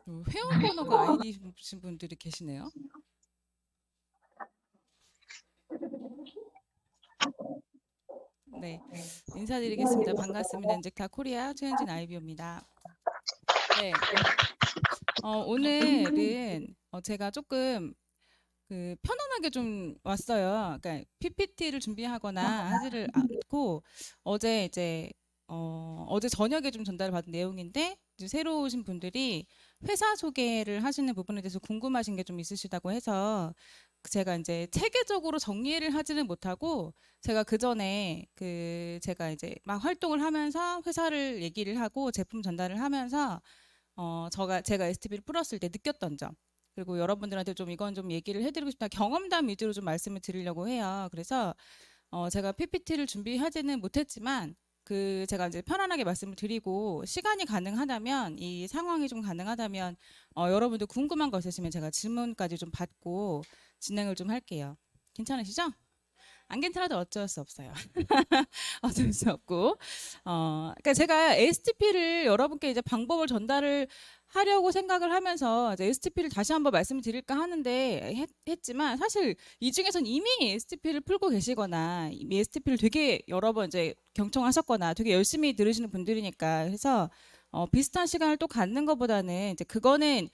회원 번호가 아이디신 분들이 계시네요. 네, 인사드리겠습니다. 반갑습니다. 인젝타 코리아 최현진 아이비오입니다. 네, 오늘은 제가 조금 편안하게 좀 왔어요. 그러니까 PPT를 준비하거나 하지를 않고 어제 이제 어제 저녁에 좀 전달을 받은 내용인데 이제 새로 오신 분들이 회사 소개를 하시는 부분에 대해서 궁금하신 게 좀 있으시다고 해서 제가 이제 체계적으로 정리를 하지는 못하고 제가 그 전에 제가 이제 막 활동을 하면서 회사를 얘기를 하고 제품 전달을 하면서 제가 STP를 풀었을 때 느꼈던 점, 그리고 여러분들한테 좀 이건 좀 얘기를 해드리고 싶다. 경험담 위주로 좀 말씀을 드리려고 해요. 그래서 제가 PPT를 준비하지는 못했지만 제가 이제 편안하게 말씀을 드리고 시간이 가능하다면 이 상황이 좀 가능하다면 여러분들 궁금한 거 있으시면 제가 질문까지 좀 받고 진행을 좀 할게요. 괜찮으시죠? 안 괜찮아도 어쩔 수 없어요. 어쩔 수 없고. 그러니까 제가 STP를 여러분께 이제 방법을 전달을 하려고 생각을 하면서 이제 STP를 다시 한번 말씀을 드릴까 하는데 했지만 사실 이 중에선 이미 STP를 풀고 계시거나 이미 STP를 되게 여러 번 이제 경청하셨거나 되게 열심히 들으시는 분들이니까 해서 비슷한 시간을 또 갖는 것보다는 이제 그거는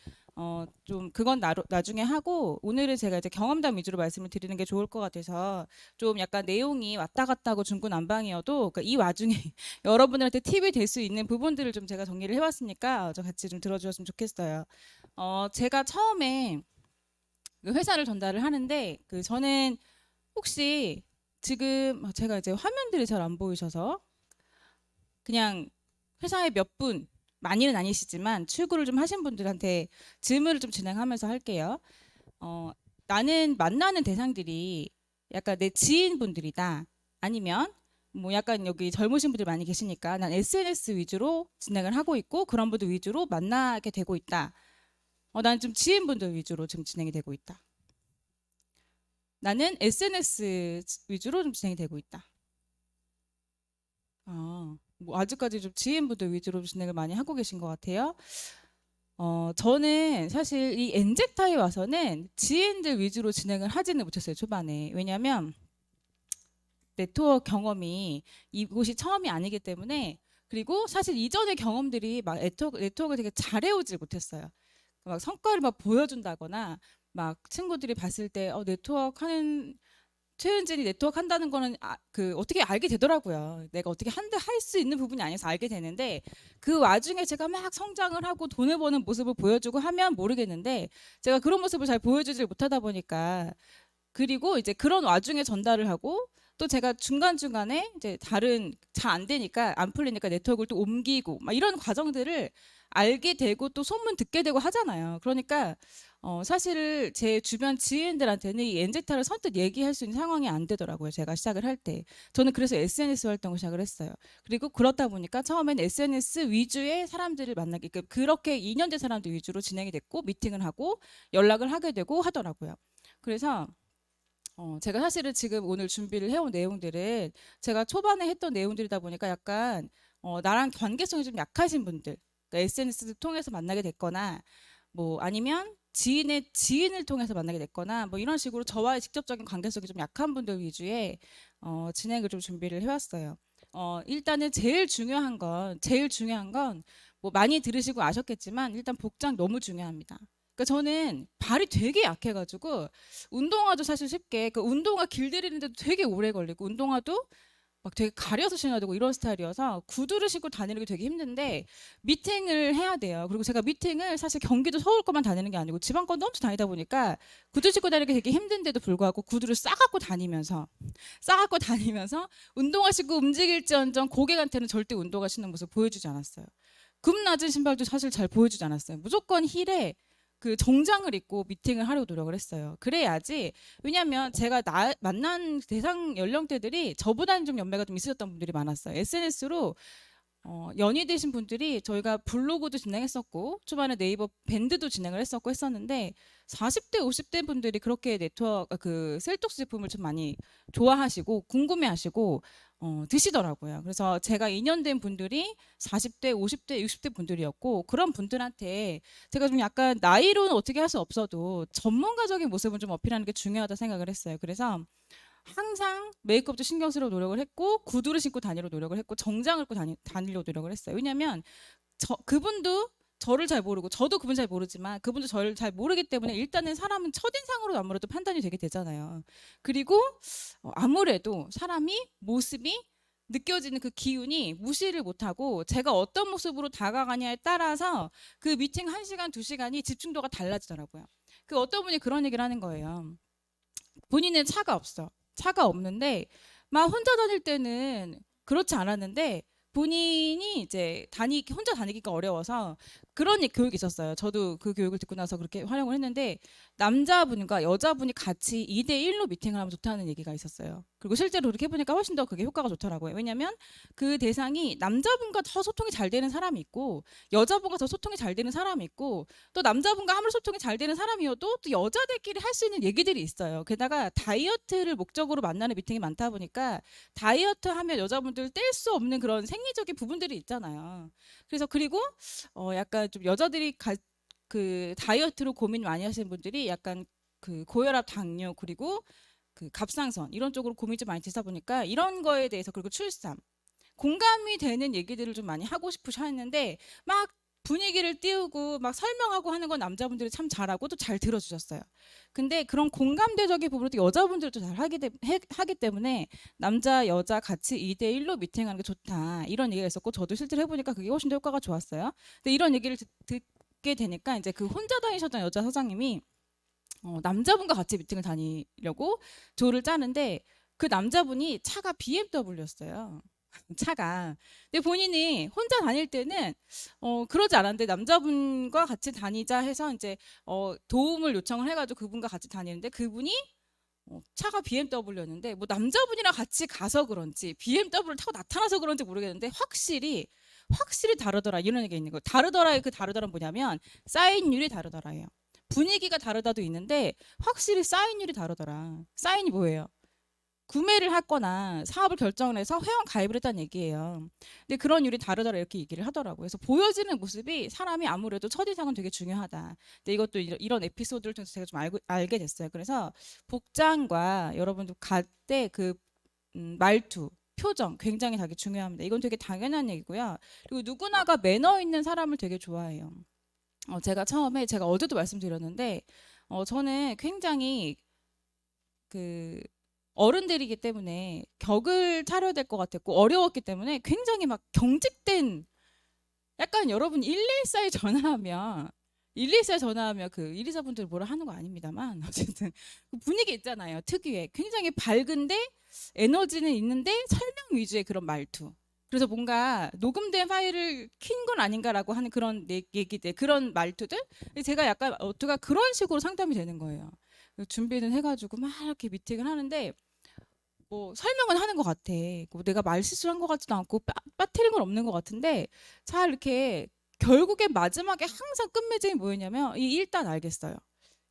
좀 그건 나중에 하고 오늘은 제가 이제 경험담 위주로 말씀을 드리는 게 좋을 것 같아서 좀 약간 내용이 왔다 갔다 하고 중구난방이어도 그러니까 이 와중에 여러분들한테 팁이 될 수 있는 부분들을 좀 제가 정리를 해왔으니까 저 같이 좀 들어주셨으면 좋겠어요. 제가 처음에 그 회사를 전달을 하는데 저는 혹시 지금 제가 이제 화면들이 잘 안 보이셔서 그냥 회사에 몇 분, 많이는 아니시지만 출근을 좀 하신 분들한테 질문을 좀 진행하면서 할게요. 어, 나는 만나는 대상들이 약간 내 지인분들이다. 아니면 뭐 약간 여기 젊으신 분들 많이 계시니까 난 SNS 위주로 진행을 하고 있고 그런 분들 위주로 만나게 되고 있다. 나는 좀 지인분들 위주로 지금 진행이 되고 있다. 나는 SNS 위주로 좀 진행이 되고 있다. 뭐 아직까지 좀 지인분들 위주로 진행을 많이 하고 계신 것 같아요. 저는 사실 이 엔젝타에 와서는 지인들 위주로 진행을 하지는 못했어요, 초반에. 왜냐면 네트워크 경험이 이곳이 처음이 아니기 때문에 그리고 사실 이전의 경험들이 막 네트워크를 되게 잘해오질 못했어요. 막 성과를 막 보여준다거나 막 친구들이 봤을 때 네트워크 하는 최은진이 네트워크 한다는 거는 어떻게 알게 되더라고요. 내가 어떻게 할 수 있는 부분이 아니어서 알게 되는데 그 와중에 제가 막 성장을 하고 돈을 버는 모습을 보여주고 하면 모르겠는데 제가 그런 모습을 잘 보여주질 못하다 보니까 그리고 이제 그런 와중에 전달을 하고 또 제가 중간중간에 이제 다른 잘 안 되니까 안 풀리니까 네트워크를 또 옮기고 막 이런 과정들을 알게 되고 또 소문 듣게 되고 하잖아요. 그러니까 사실 제 주변 지인들한테는 이 엔젝타를 선뜻 얘기할 수 있는 상황이 안 되더라고요. 제가 시작을 할 때. 저는 그래서 SNS 활동을 시작을 했어요. 그리고 그렇다 보니까 처음엔 SNS 위주의 사람들을 만나게 그렇게 2년 된 사람들 위주로 진행이 됐고 미팅을 하고 연락을 하게 되고 하더라고요. 그래서 제가 사실은 지금 오늘 준비를 해온 내용들은 제가 초반에 했던 내용들이다 보니까 약간 나랑 관계성이 좀 약하신 분들, 그러니까 SNS를 통해서 만나게 됐거나 뭐 아니면 지인의 지인을 통해서 만나게 됐거나 뭐 이런 식으로 저와의 직접적인 관계성이 좀 약한 분들 위주의 진행을 좀 준비를 해왔어요. 일단은 제일 중요한 건 뭐 많이 들으시고 아셨겠지만 일단 복장 너무 중요합니다. 그러니까 저는 발이 되게 약해가지고 운동화도 사실 쉽게 그 운동화 길들이는데도 되게 오래 걸리고 운동화도 막 되게 가려서 신어야 되고 이런 스타일이어서 구두를 신고 다니는 게 되게 힘든데 미팅을 해야 돼요. 그리고 제가 미팅을 사실 경기도 서울 거만 다니는 게 아니고 지방 건도 엄청 다니다 보니까 구두 신고 다니는 게 되게 힘든데도 불구하고 구두를 싸갖고 다니면서 운동화 신고 움직일지언정 고객한테는 절대 운동화 신는 모습 보여주지 않았어요. 굽 낮은 신발도 사실 잘 보여주지 않았어요. 무조건 힐에 그 정장을 입고 미팅을 하려고 노력을 했어요. 그래야지. 왜냐하면 제가 만난 대상 연령대들이 저보다는 좀 연배가 좀 있으셨던 분들이 많았어요. SNS로 연이 되신 분들이 저희가 블로그도 진행했었고 초반에 네이버 밴드도 진행을 했었고 했었는데 40대, 50대 분들이 그렇게 네트워크 그 셀톡스 제품을 좀 많이 좋아하시고 궁금해하시고 드시더라고요. 그래서 제가 2년 된 분들이 40대, 50대, 60대 분들이었고 그런 분들한테 제가 좀 약간 나이로는 어떻게 할 수 없어도 전문가적인 모습을 좀 어필하는 게 중요하다 생각을 했어요. 그래서 항상 메이크업도 신경 쓰려고 노력을 했고 구두를 신고 다니려고 노력을 했고 정장을 입고 다니려고 노력을 했어요. 왜냐하면 그분도 저를 잘 모르고 저도 그분 잘 모르지만 그분도 저를 잘 모르기 때문에 일단은 사람은 첫인상으로 아무래도 판단이 되게 되잖아요. 그리고 아무래도 사람이 모습이 느껴지는 그 기운이 무시를 못하고 제가 어떤 모습으로 다가가냐에 따라서 그 미팅 1시간, 2시간이 집중도가 달라지더라고요. 그 어떤 분이 그런 얘기를 하는 거예요. 본인은 차가 없어. 차가 없는데 막 혼자 다닐 때는 그렇지 않았는데 본인이 이제 혼자 다니기가 어려워서 그런 교육이 있었어요. 저도 그 교육을 듣고 나서 그렇게 활용을 했는데 남자분과 여자분이 같이 2대1로 미팅을 하면 좋다는 얘기가 있었어요. 그리고 실제로 그렇게 해보니까 훨씬 더 그게 효과가 좋더라고요. 왜냐하면 그 대상이 남자분과 더 소통이 잘 되는 사람이 있고 여자분과 더 소통이 잘 되는 사람이 있고 또 남자분과 아무리 소통이 잘 되는 사람이어도 또 여자들끼리 할 수 있는 얘기들이 있어요. 게다가 다이어트를 목적으로 만나는 미팅이 많다 보니까 다이어트 하면 여자분들 뗄 수 없는 그런 생리적인 부분들이 있잖아요. 그래서 그리고 약간 좀 여자들이 그 다이어트로 고민 많이 하시는 분들이 약간 그 고혈압, 당뇨 그리고 그 갑상선 이런 쪽으로 고민이 좀 많이 되다 보니까 이런 거에 대해서 그리고 출산 공감이 되는 얘기들을 좀 많이 하고 싶으셔 했는데 막 분위기를 띄우고 막 설명하고 하는 건 남자분들이 참 잘하고 또 잘 들어주셨어요. 근데 그런 공감대적인 부분도 여자분들도 잘 하기 때문에 남자, 여자 같이 2대1로 미팅하는 게 좋다. 이런 얘기가 있었고 저도 실제로 해보니까 그게 훨씬 더 효과가 좋았어요. 근데 이런 얘기를 듣게 되니까 이제 그 혼자 다니셨던 여자 사장님이 남자분과 같이 미팅을 다니려고 조를 짜는데 그 남자분이 차가 BMW였어요. 차가. 근데 본인이 혼자 다닐 때는 그러지 않았는데 남자분과 같이 다니자 해서 이제 도움을 요청을 해가지고 그분과 같이 다니는데 그분이 차가 BMW였는데 뭐 남자분이랑 같이 가서 그런지 BMW를 타고 나타나서 그런지 모르겠는데 확실히 다르더라 이런 얘기가 있는 거예요. 다르더라의 그 다르더라는 뭐냐면 사인율이 다르더라예요. 분위기가 다르다도 있는데 확실히 사인율이 다르더라. 사인이 뭐예요? 구매를 했거나 사업을 결정을 해서 회원 가입을 했다는 얘기예요. 근데 그런 율이 다르더라 이렇게 얘기를 하더라고요. 그래서 보여지는 모습이 사람이 아무래도 첫인상은 되게 중요하다. 근데 이것도 이런 에피소드를 통해서 제가 좀 알게 됐어요. 그래서 복장과 여러분들 갈 때 그 말투, 표정 굉장히 되게 중요합니다. 이건 되게 당연한 얘기고요. 그리고 누구나가 매너 있는 사람을 되게 좋아해요. 제가 어제도 말씀드렸는데 저는 굉장히 그 어른들이기 때문에 격을 차려야 될 것 같았고 어려웠기 때문에 굉장히 막 경직된 약간 여러분 114에 전화하면 그 124분들 뭐라 하는 거 아닙니다만 어쨌든 그 분위기 있잖아요. 특유의 굉장히 밝은데 에너지는 있는데 설명 위주의 그런 말투. 그래서 뭔가 녹음된 파일을 킨 건 아닌가라고 하는 그런 얘기들, 그런 말투들. 제가 약간 어떻게 그런 식으로 상담이 되는 거예요. 준비는 해가지고 막 이렇게 미팅을 하는데 뭐 설명은 하는 것 같아. 뭐 내가 말 실수한 것 같지도 않고 빠뜨린 건 없는 것 같은데 잘 이렇게 결국에 마지막에 항상 끝맺음이 뭐였냐면 일단 알겠어요.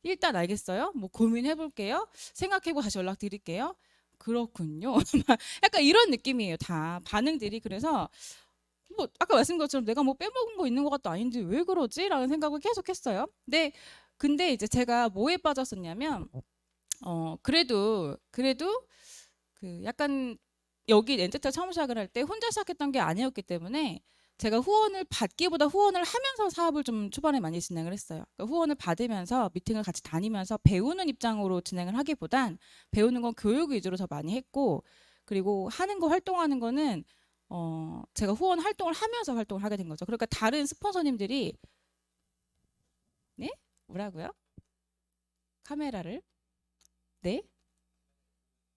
일단 알겠어요. 뭐 고민해 볼게요. 생각해보고 다시 연락드릴게요. 그렇군요. 약간 이런 느낌이에요. 다 반응들이. 그래서 뭐 아까 말씀드린 것처럼 내가 뭐 빼먹은 거 있는 것 같도 아닌데 왜 그러지? 라는 생각을 계속 했어요. 근데 이제 제가 뭐에 빠졌었냐면 그래도 그 약간 여기 엔제타 처음 시작을 할 때 혼자 시작했던 게 아니었기 때문에 제가 후원을 받기보다 후원을 하면서 사업을 좀 초반에 많이 진행을 했어요. 그러니까 후원을 받으면서 미팅을 같이 다니면서 배우는 입장으로 진행을 하기보단 배우는 건 교육 위주로 더 많이 했고 그리고 활동하는 거는 제가 후원 활동을 하면서 활동을 하게 된 거죠. 그러니까 다른 스폰서님들이 네? 뭐라고요? 카메라를 네?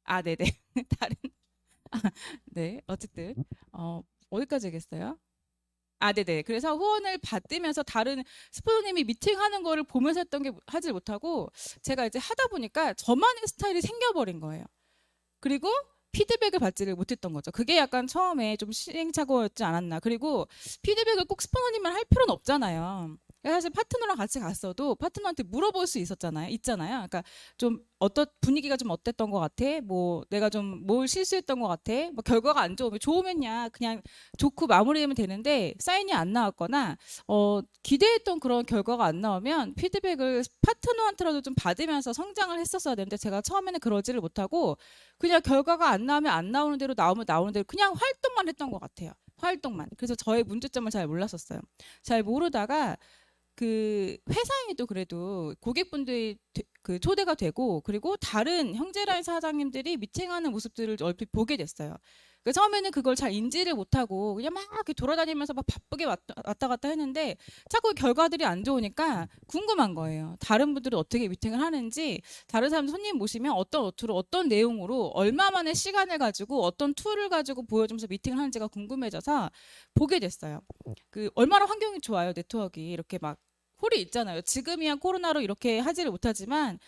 아, 네네. 다른 네, 어쨌든 어디까지 얘기했어요? 아, 네네. 그래서 후원을 받으면서 다른 스폰서님이 미팅하는 거를 보면서 했던 게 하질 못하고 제가 이제 하다 보니까 저만의 스타일이 생겨버린 거예요. 그리고 피드백을 받지를 못했던 거죠. 그게 약간 처음에 좀 시행착오였지 않았나. 그리고 피드백을 꼭 스포너님만 할 필요는 없잖아요. 사실 파트너랑 같이 갔어도 파트너한테 물어볼 수 있잖아요. 그러니까 좀 어떤 분위기가 좀 어땠던 것 같아? 뭐 내가 좀 뭘 실수했던 것 같아? 뭐 결과가 안 좋으면야 그냥 좋고 마무리하면 되는데 사인이 안 나왔거나 기대했던 그런 결과가 안 나오면 피드백을 파트너한테라도 좀 받으면서 성장을 했었어야 되는데 제가 처음에는 그러지를 못하고 그냥 결과가 안 나오면 안 나오는 대로 나오면 나오는 대로 그냥 활동만 했던 것 같아요. 활동만. 그래서 저의 문제점을 잘 몰랐었어요. 잘 모르다가 그 회사에도 그래도 고객분들이 그 초대가 되고 그리고 다른 형제라인 사장님들이 미팅하는 모습들을 얼핏 보게 됐어요. 그 처음에는 그걸 잘 인지를 못하고 그냥 막 이렇게 돌아다니면서 막 바쁘게 왔다 갔다 했는데 자꾸 결과들이 안 좋으니까 궁금한 거예요. 다른 분들은 어떻게 미팅을 하는지, 다른 사람 손님 모시면 어떤 어투로 어떤 내용으로 얼마만의 시간을 가지고 어떤 툴을 가지고 보여주면서 미팅을 하는지가 궁금해져서 보게 됐어요. 그 얼마나 환경이 좋아요. 네트워크 이렇게 막 홀이 있잖아요. 지금이야 코로나로 이렇게 하지를 못하지만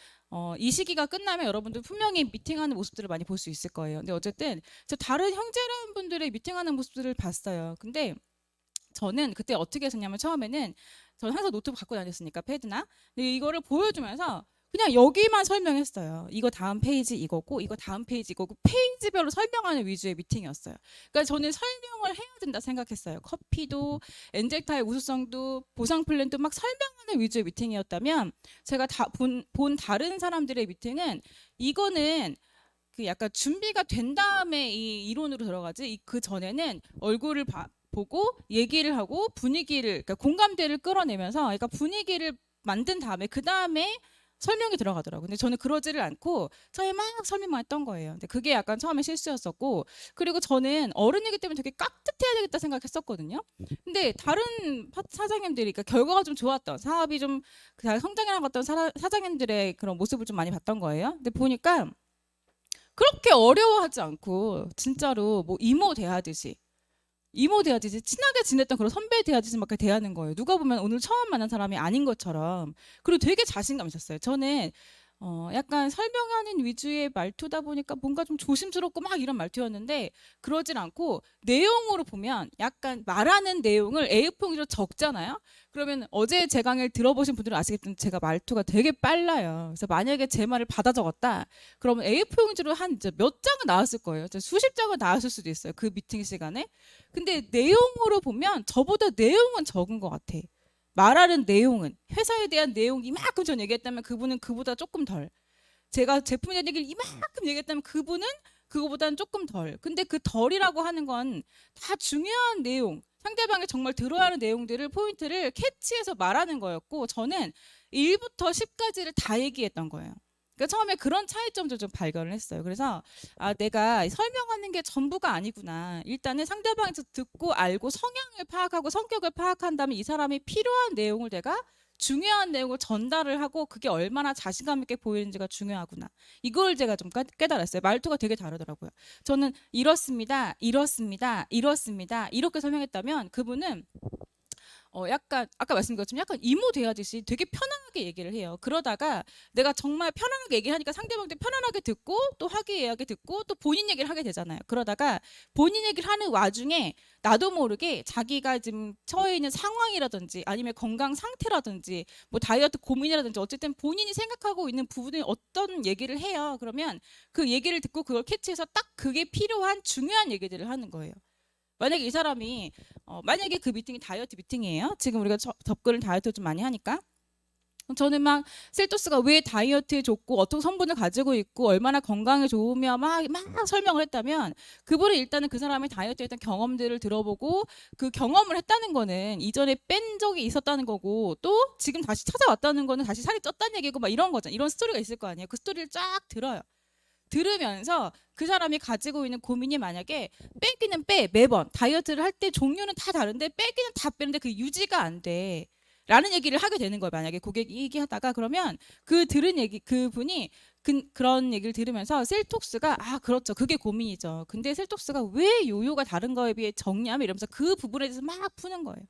이 시기가 끝나면 여러분들 분명히 미팅하는 모습들을 많이 볼 수 있을 거예요. 근데 어쨌든 저 다른 형제라는 분들의 미팅하는 모습들을 봤어요. 근데 저는 그때 어떻게 했었냐면 처음에는 저는 항상 노트북 갖고 다녔으니까 패드나 근데 이거를 보여주면서 그냥 여기만 설명했어요. 이거 다음 페이지 이거고 이거 다음 페이지 이거고 페이지별로 설명하는 위주의 미팅이었어요. 그러니까 저는 설명을 해야 된다 생각했어요. 커피도 엔젤타의 우수성도 보상 플랜도 막 설명하는 위주의 미팅이었다면 제가 본 다른 사람들의 미팅은 이거는 그 약간 준비가 된 다음에 이 이론으로 들어가지 그 전에는 얼굴을 보고 얘기를 하고 분위기를 그러니까 공감대를 끌어내면서 그러니까 분위기를 만든 다음에 그 다음에 설명이 들어가더라고요. 근데 저는 그러지를 않고 처음에 막 설명만 했던 거예요. 근데 그게 약간 처음에 실수였었고 그리고 저는 어른이기 때문에 되게 깍듯해야 되겠다 생각했었거든요. 근데 다른 사장님들이 그러니까 결과가 좀 좋았던 사업이 좀 성장해 나갔던 사장님들의 그런 모습을 좀 많이 봤던 거예요. 근데 보니까 그렇게 어려워하지 않고 진짜로 뭐 이모 대하듯이 친하게 지냈던 그런 선배 대하듯이 막 대하는 거예요. 누가 보면 오늘 처음 만난 사람이 아닌 것처럼. 그리고 되게 자신감 있었어요. 저는 약간 설명하는 위주의 말투다 보니까 뭔가 좀 조심스럽고 막 이런 말투였는데 그러진 않고 내용으로 보면 약간 말하는 내용을 A4용지로 적잖아요. 그러면 어제 제 강의를 들어보신 분들은 아시겠지만 제가 말투가 되게 빨라요. 그래서 만약에 제 말을 받아 적었다. 그러면 A4용지로 한 몇 장은 나왔을 거예요. 수십 장은 나왔을 수도 있어요. 그 미팅 시간에. 근데 내용으로 보면 저보다 내용은 적은 것 같아. 말하는 내용은 회사에 대한 내용이 이만큼 전 얘기했다면 그분은 그보다 조금 덜. 제가 제품에 대한 얘기를 이만큼 얘기했다면 그분은 그거보다는 조금 덜. 근데 그 덜이라고 하는 건 다 중요한 내용, 상대방이 정말 들어야 하는 내용들을 포인트를 캐치해서 말하는 거였고 저는 1부터 10까지를 다 얘기했던 거예요. 그러니까 처음에 그런 차이점도 좀 발견을 했어요. 그래서 내가 설명하는 게 전부가 아니구나. 일단은 상대방에서 듣고 알고 성향을 파악하고 성격을 파악한 다음에 이 사람이 필요한 내용을 내가 중요한 내용을 전달을 하고 그게 얼마나 자신감 있게 보이는지가 중요하구나. 이걸 제가 좀 깨달았어요. 말투가 되게 다르더라고요. 저는 이렇습니다. 이렇게 설명했다면 그분은 약간 아까 말씀드린 것처럼 약간 이모 대하듯이 되게 편안하게 얘기를 해요. 그러다가 내가 정말 편안하게 얘기하니까 상대방도 편안하게 듣고 또 화기애애하게 듣고 또 본인 얘기를 하게 되잖아요. 그러다가 본인 얘기를 하는 와중에 나도 모르게 자기가 지금 처해 있는 상황이라든지 아니면 건강 상태라든지 뭐 다이어트 고민이라든지 어쨌든 본인이 생각하고 있는 부분에 어떤 얘기를 해요. 그러면 그 얘기를 듣고 그걸 캐치해서 딱 그게 필요한 중요한 얘기들을 하는 거예요. 만약에 이 사람이 만약에 그 미팅이 다이어트 미팅이에요. 지금 우리가 접근을 다이어트 좀 많이 하니까 저는 막 셀토스가 왜 다이어트에 좋고 어떤 성분을 가지고 있고 얼마나 건강에 좋으며 막 설명을 했다면 그분은 일단은 그 사람의 다이어트에 했던 경험들을 들어보고 그 경험을 했다는 거는 이전에 뺀 적이 있었다는 거고 또 지금 다시 찾아왔다는 거는 다시 살이 쪘다는 얘기고 막 이런 거잖아요. 이런 스토리가 있을 거 아니에요. 그 스토리를 쫙 들어요. 들으면서 그 사람이 가지고 있는 고민이 만약에 빼기는 매번 다이어트를 할 때 종류는 다 다른데 빼기는 다 빼는데 그 유지가 안 돼. 라는 얘기를 하게 되는 거예요. 만약에 고객이 얘기하다가 그러면 그 들은 얘기 그분이 그런 얘기를 들으면서 셀톡스가 그렇죠. 그게 고민이죠. 근데 셀톡스가 왜 요요가 다른 거에 비해 적냐면 이러면서 그 부분에 대해서 막 푸는 거예요.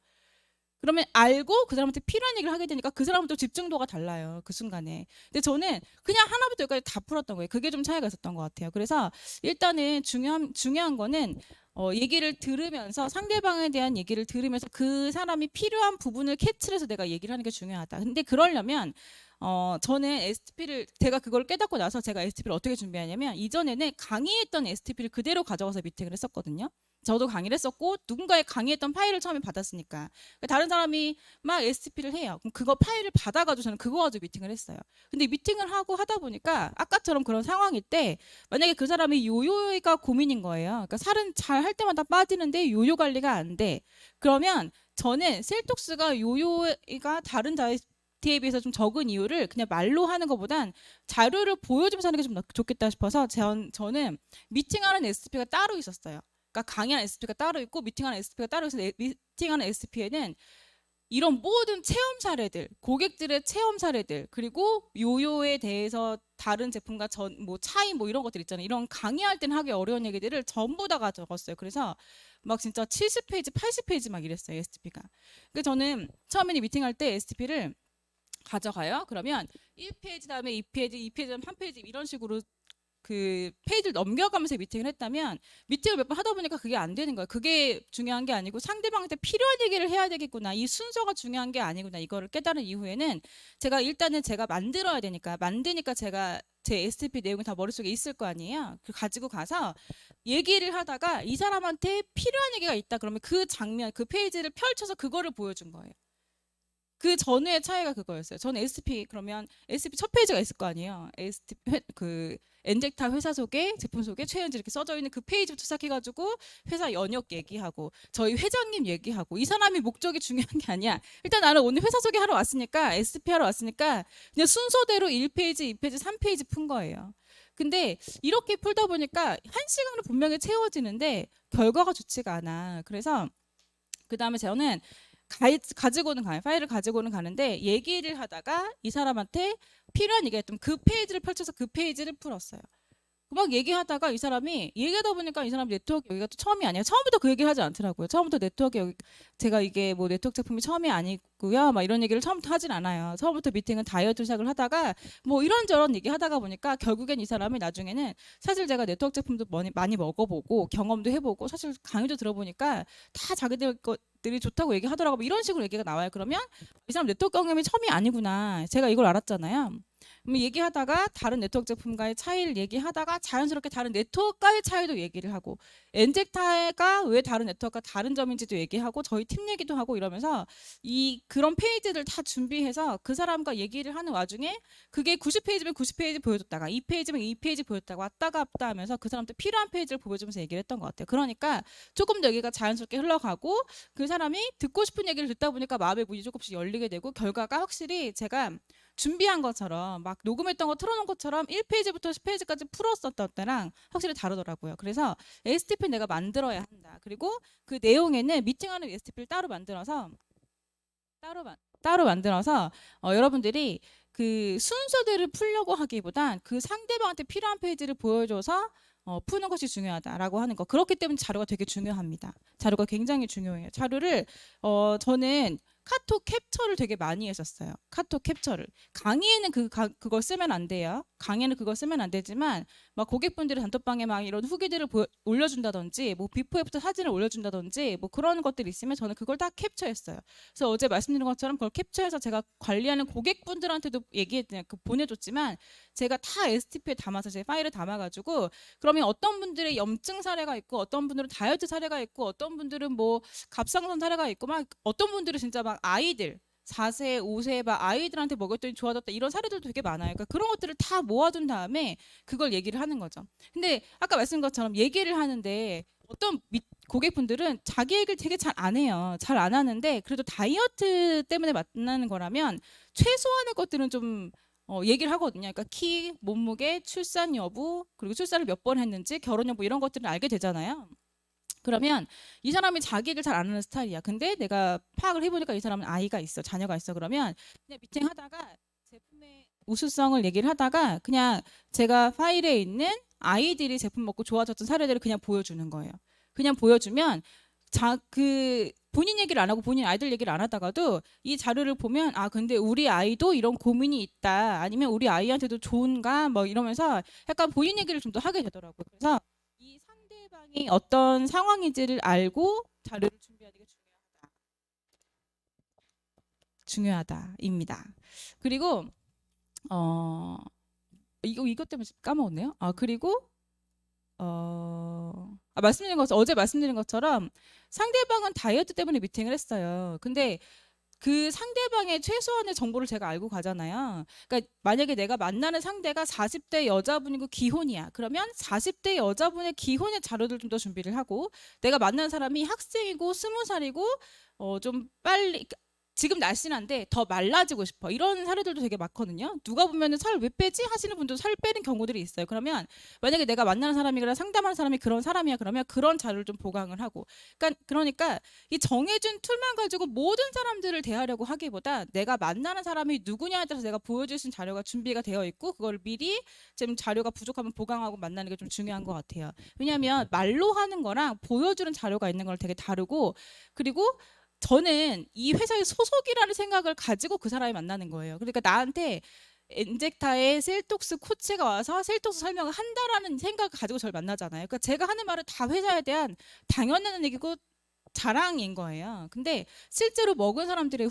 그러면 알고 그 사람한테 필요한 얘기를 하게 되니까 그 사람은 또 집중도가 달라요. 그 순간에. 근데 저는 그냥 하나부터 여기까지 다 풀었던 거예요. 그게 좀 차이가 있었던 것 같아요. 그래서 일단은 중요한 거는 얘기를 들으면서 상대방에 대한 얘기를 들으면서 그 사람이 필요한 부분을 캐치를 해서 내가 얘기를 하는 게 중요하다. 근데 그러려면 저는 STP를 제가 그걸 깨닫고 나서 제가 STP를 어떻게 준비하냐면 이전에는 강의했던 STP를 그대로 가져가서 미팅을 했었거든요. 저도 강의를 했었고 누군가의 강의했던 파일을 처음에 받았으니까 다른 사람이 막 STP를 해요. 그럼 그거 파일을 받아가지고 저는 그거 가지고 미팅을 했어요. 근데 미팅을 하고 하다 보니까 아까처럼 그런 상황일 때 만약에 그 사람이 요요가 고민인 거예요. 그러니까 살은 잘 할 때마다 빠지는데 요요 관리가 안 돼. 그러면 저는 셀톡스가 요요가 다른 다이어트에 비해서 좀 적은 이유를 그냥 말로 하는 것보단 자료를 보여주면서 하는 게 좀 좋겠다 싶어서 저는 미팅하는 STP가 따로 있었어요. 그러니까 강의하는 STP가 따로 있고 미팅하는 STP가 따로 있어서 미팅하는 STP에는 이런 모든 체험 사례들, 고객들의 체험 사례들, 그리고 요요에 대해서 다른 제품과 뭐 차이 뭐 이런 것들 있잖아요. 이런 강의할 때는 하기 어려운 얘기들을 전부 다 적었어요. 그래서 막 진짜 70페이지, 80페이지 막 이랬어요. STP가. 그래서 저는 처음에 미팅할 때 STP를 가져가요. 그러면 1페이지 다음에 2페이지, 2페이지 다음에 1페이지 이런 식으로 그 페이지를 넘겨가면서 미팅을 했다면 미팅을 몇 번 하다 보니까 그게 안 되는 거예요. 그게 중요한 게 아니고 상대방한테 필요한 얘기를 해야 되겠구나. 이 순서가 중요한 게 아니구나. 이거를 깨달은 이후에는 제가 일단은 제가 만들어야 되니까 만드니까 제가 제 STP 내용이 다 머릿속에 있을 거 아니에요. 그 가지고 가서 얘기를 하다가 이 사람한테 필요한 얘기가 있다. 그러면 그 장면, 그 페이지를 펼쳐서 그거를 보여준 거예요. 그 전후의 차이가 그거였어요. 저는 STP 그러면 STP 첫 페이지가 있을 거 아니에요. STP 그 엔젝타 회사 소개, 제품 소개, 최현지 이렇게 써져 있는 그 페이지부터 시작해가지고 회사 연역 얘기하고 저희 회장님 얘기하고 이 사람이 목적이 중요한 게 아니야. 일단 나는 오늘 회사 소개 하러 왔으니까 STP 하러 왔으니까 그냥 순서대로 1페이지, 2페이지, 3페이지 푼 거예요. 근데 이렇게 풀다 보니까 한 시간은 분명히 채워지는데 결과가 좋지가 않아. 그래서 그 다음에 저는 가지고는 가요. 파일을 가지고는 가는데 얘기를 하다가 이 사람한테 필요한 얘기가 있다면 그 페이지를 펼쳐서 그 페이지를 풀었어요. 막 얘기하다가 이 사람이 얘기하다 보니까 이 사람 네트워크 여기가 또 처음이 아니에요. 처음부터 그 얘기를 하지 않더라고요. 처음부터 네트워크 여기 제가 이게 뭐 네트워크 제품이 처음이 아니고요. 막 이런 얘기를 처음부터 하진 않아요. 처음부터 미팅은 다이어트 시작을 하다가 뭐 이런저런 얘기 하다가 보니까 결국엔 이 사람이 나중에는 사실 제가 네트워크 제품도 많이 먹어보고 경험도 해보고 사실 강의도 들어보니까 다 자기들 것들이 좋다고 얘기하더라고. 뭐 이런 식으로 얘기가 나와요. 그러면 이 사람 네트워크 경험이 처음이 아니구나. 제가 이걸 알았잖아요. 얘기하다가 다른 네트워크 제품과의 차이를 얘기하다가 자연스럽게 다른 네트워크과의 차이도 얘기를 하고 엔젝타가 왜 다른 네트워크가 다른 점인지도 얘기하고 저희 팀 얘기도 하고 이러면서 그런 페이지를 다 준비해서 그 사람과 얘기를 하는 와중에 그게 90페이지면 90페이지 보여줬다가 2페이지면 2페이지 보여줬다가 왔다 갔다 하면서 그 사람한테 필요한 페이지를 보여주면서 얘기를 했던 것 같아요. 그러니까 조금 더 얘기가 자연스럽게 흘러가고 그 사람이 듣고 싶은 얘기를 듣다 보니까 마음의 문이 조금씩 열리게 되고 결과가 확실히 제가 준비한 것처럼 막 녹음했던 거 틀어놓은 것처럼 1페이지부터 10페이지까지 풀었었던 때랑 확실히 다르더라고요. 그래서 STP 내가 만들어야 한다. 그리고 그 내용에는 미팅하는 STP를 따로 만들어서 여러분들이 그 순서대로 풀려고 하기보단 그 상대방한테 필요한 페이지를 보여줘서 푸는 것이 중요하다라고 하는 거. 그렇기 때문에 자료가 되게 중요합니다. 자료가 굉장히 중요해요. 자료를 저는 카톡 캡처를 되게 많이 했었어요. 카톡 캡처를. 강의에는 그걸 쓰면 안 돼요. 강의는 그걸 쓰면 안 되지만 막 고객분들이 단톡방에 막 이런 후기들을 올려준다든지 뭐 비포 애프터 사진을 올려준다든지 뭐 그런 것들이 있으면 저는 그걸 다 캡처했어요. 그래서 어제 말씀드린 것처럼 그걸 캡처해서 제가 관리하는 고객분들한테도 보내줬지만 제가 다 STP에 담아서 제 파일에 담아가지고 그러면 어떤 분들의 염증 사례가 있고 어떤 분들은 다이어트 사례가 있고 어떤 분들은 뭐 갑상선 사례가 있고 막 어떤 분들은 진짜 막 아이들 4세, 5세 막 아이들한테 먹였더니 좋아졌다 이런 사례들도 되게 많아요. 그러니까 그런 것들을 다 모아둔 다음에 그걸 얘기를 하는 거죠. 근데 아까 말씀드린 것처럼 얘기를 하는데 어떤 고객분들은 자기 얘기를 되게 잘 안 해요. 잘 안 하는데 그래도 다이어트 때문에 만나는 거라면 최소한의 것들은 좀 얘기를 하거든요. 그러니까 키, 몸무게, 출산 여부, 그리고 출산을 몇 번 했는지, 결혼 여부 이런 것들을 알게 되잖아요. 그러면 이 사람이 자기 얘기를 잘 안 하는 스타일이야. 근데 내가 파악을 해보니까 이 사람은 아이가 있어, 자녀가 있어. 그러면 그냥 미팅하다가 제품의 우수성을 얘기를 하다가 그냥 제가 파일에 있는 아이들이 제품 먹고 좋아졌던 사례들을 그냥 보여주는 거예요. 그냥 보여주면 그 본인 얘기를 안 하고 본인 아이들 얘기를 안 하다가도 이 자료를 보면 아 근데 우리 아이도 이런 고민이 있다 아니면 우리 아이한테도 좋은가 뭐 이러면서 약간 본인 얘기를 좀 더 하게 되더라고요. 그래서 이 상대방이 어떤 상황인지를 알고 자료를 준비하는 게 중요하다입니다. 그리고 이것 때문에 까먹었네요. 그리고 어제 말씀드린 것처럼 상대방은 다이어트 때문에 미팅을 했어요. 근데 그 상대방의 최소한의 정보를 제가 알고 가잖아요. 그러니까 만약에 내가 만나는 상대가 40대 여자분이고 기혼이야. 그러면 40대 여자분의 기혼의 자료들 좀 더 준비를 하고 내가 만나는 사람이 학생이고 20살이고 좀 빨리 지금 날씬한데 더 말라지고 싶어. 이런 사례들도 되게 많거든요. 누가 보면은 살 왜 빼지? 하시는 분도 살 빼는 경우들이 있어요. 그러면 만약에 내가 만나는 사람이거나 상담하는 사람이 그런 사람이야. 그러면 그런 자료를 좀 보강을 하고. 그러니까 이 정해준 툴만 가지고 모든 사람들을 대하려고 하기보다 내가 만나는 사람이 누구냐에 따라서 내가 보여줄 수 있는 자료가 준비가 되어 있고 그걸 미리 지금 자료가 부족하면 보강하고 만나는 게 좀 중요한 것 같아요. 왜냐하면 말로 하는 거랑 보여주는 자료가 있는 걸 되게 다르고 그리고 저는 이 회사의 소속이라는 생각을 가지고 그 사람이 만나는 거예요. 그러니까 나한테 엔젝타의 셀톡스 코치가 와서 셀톡스 설명을 한다라는 생각을 가지고 저를 만나잖아요. 그러니까 제가 하는 말은 다 회사에 대한 당연한 얘기고 자랑인 거예요. 근데 실제로 먹은 사람들의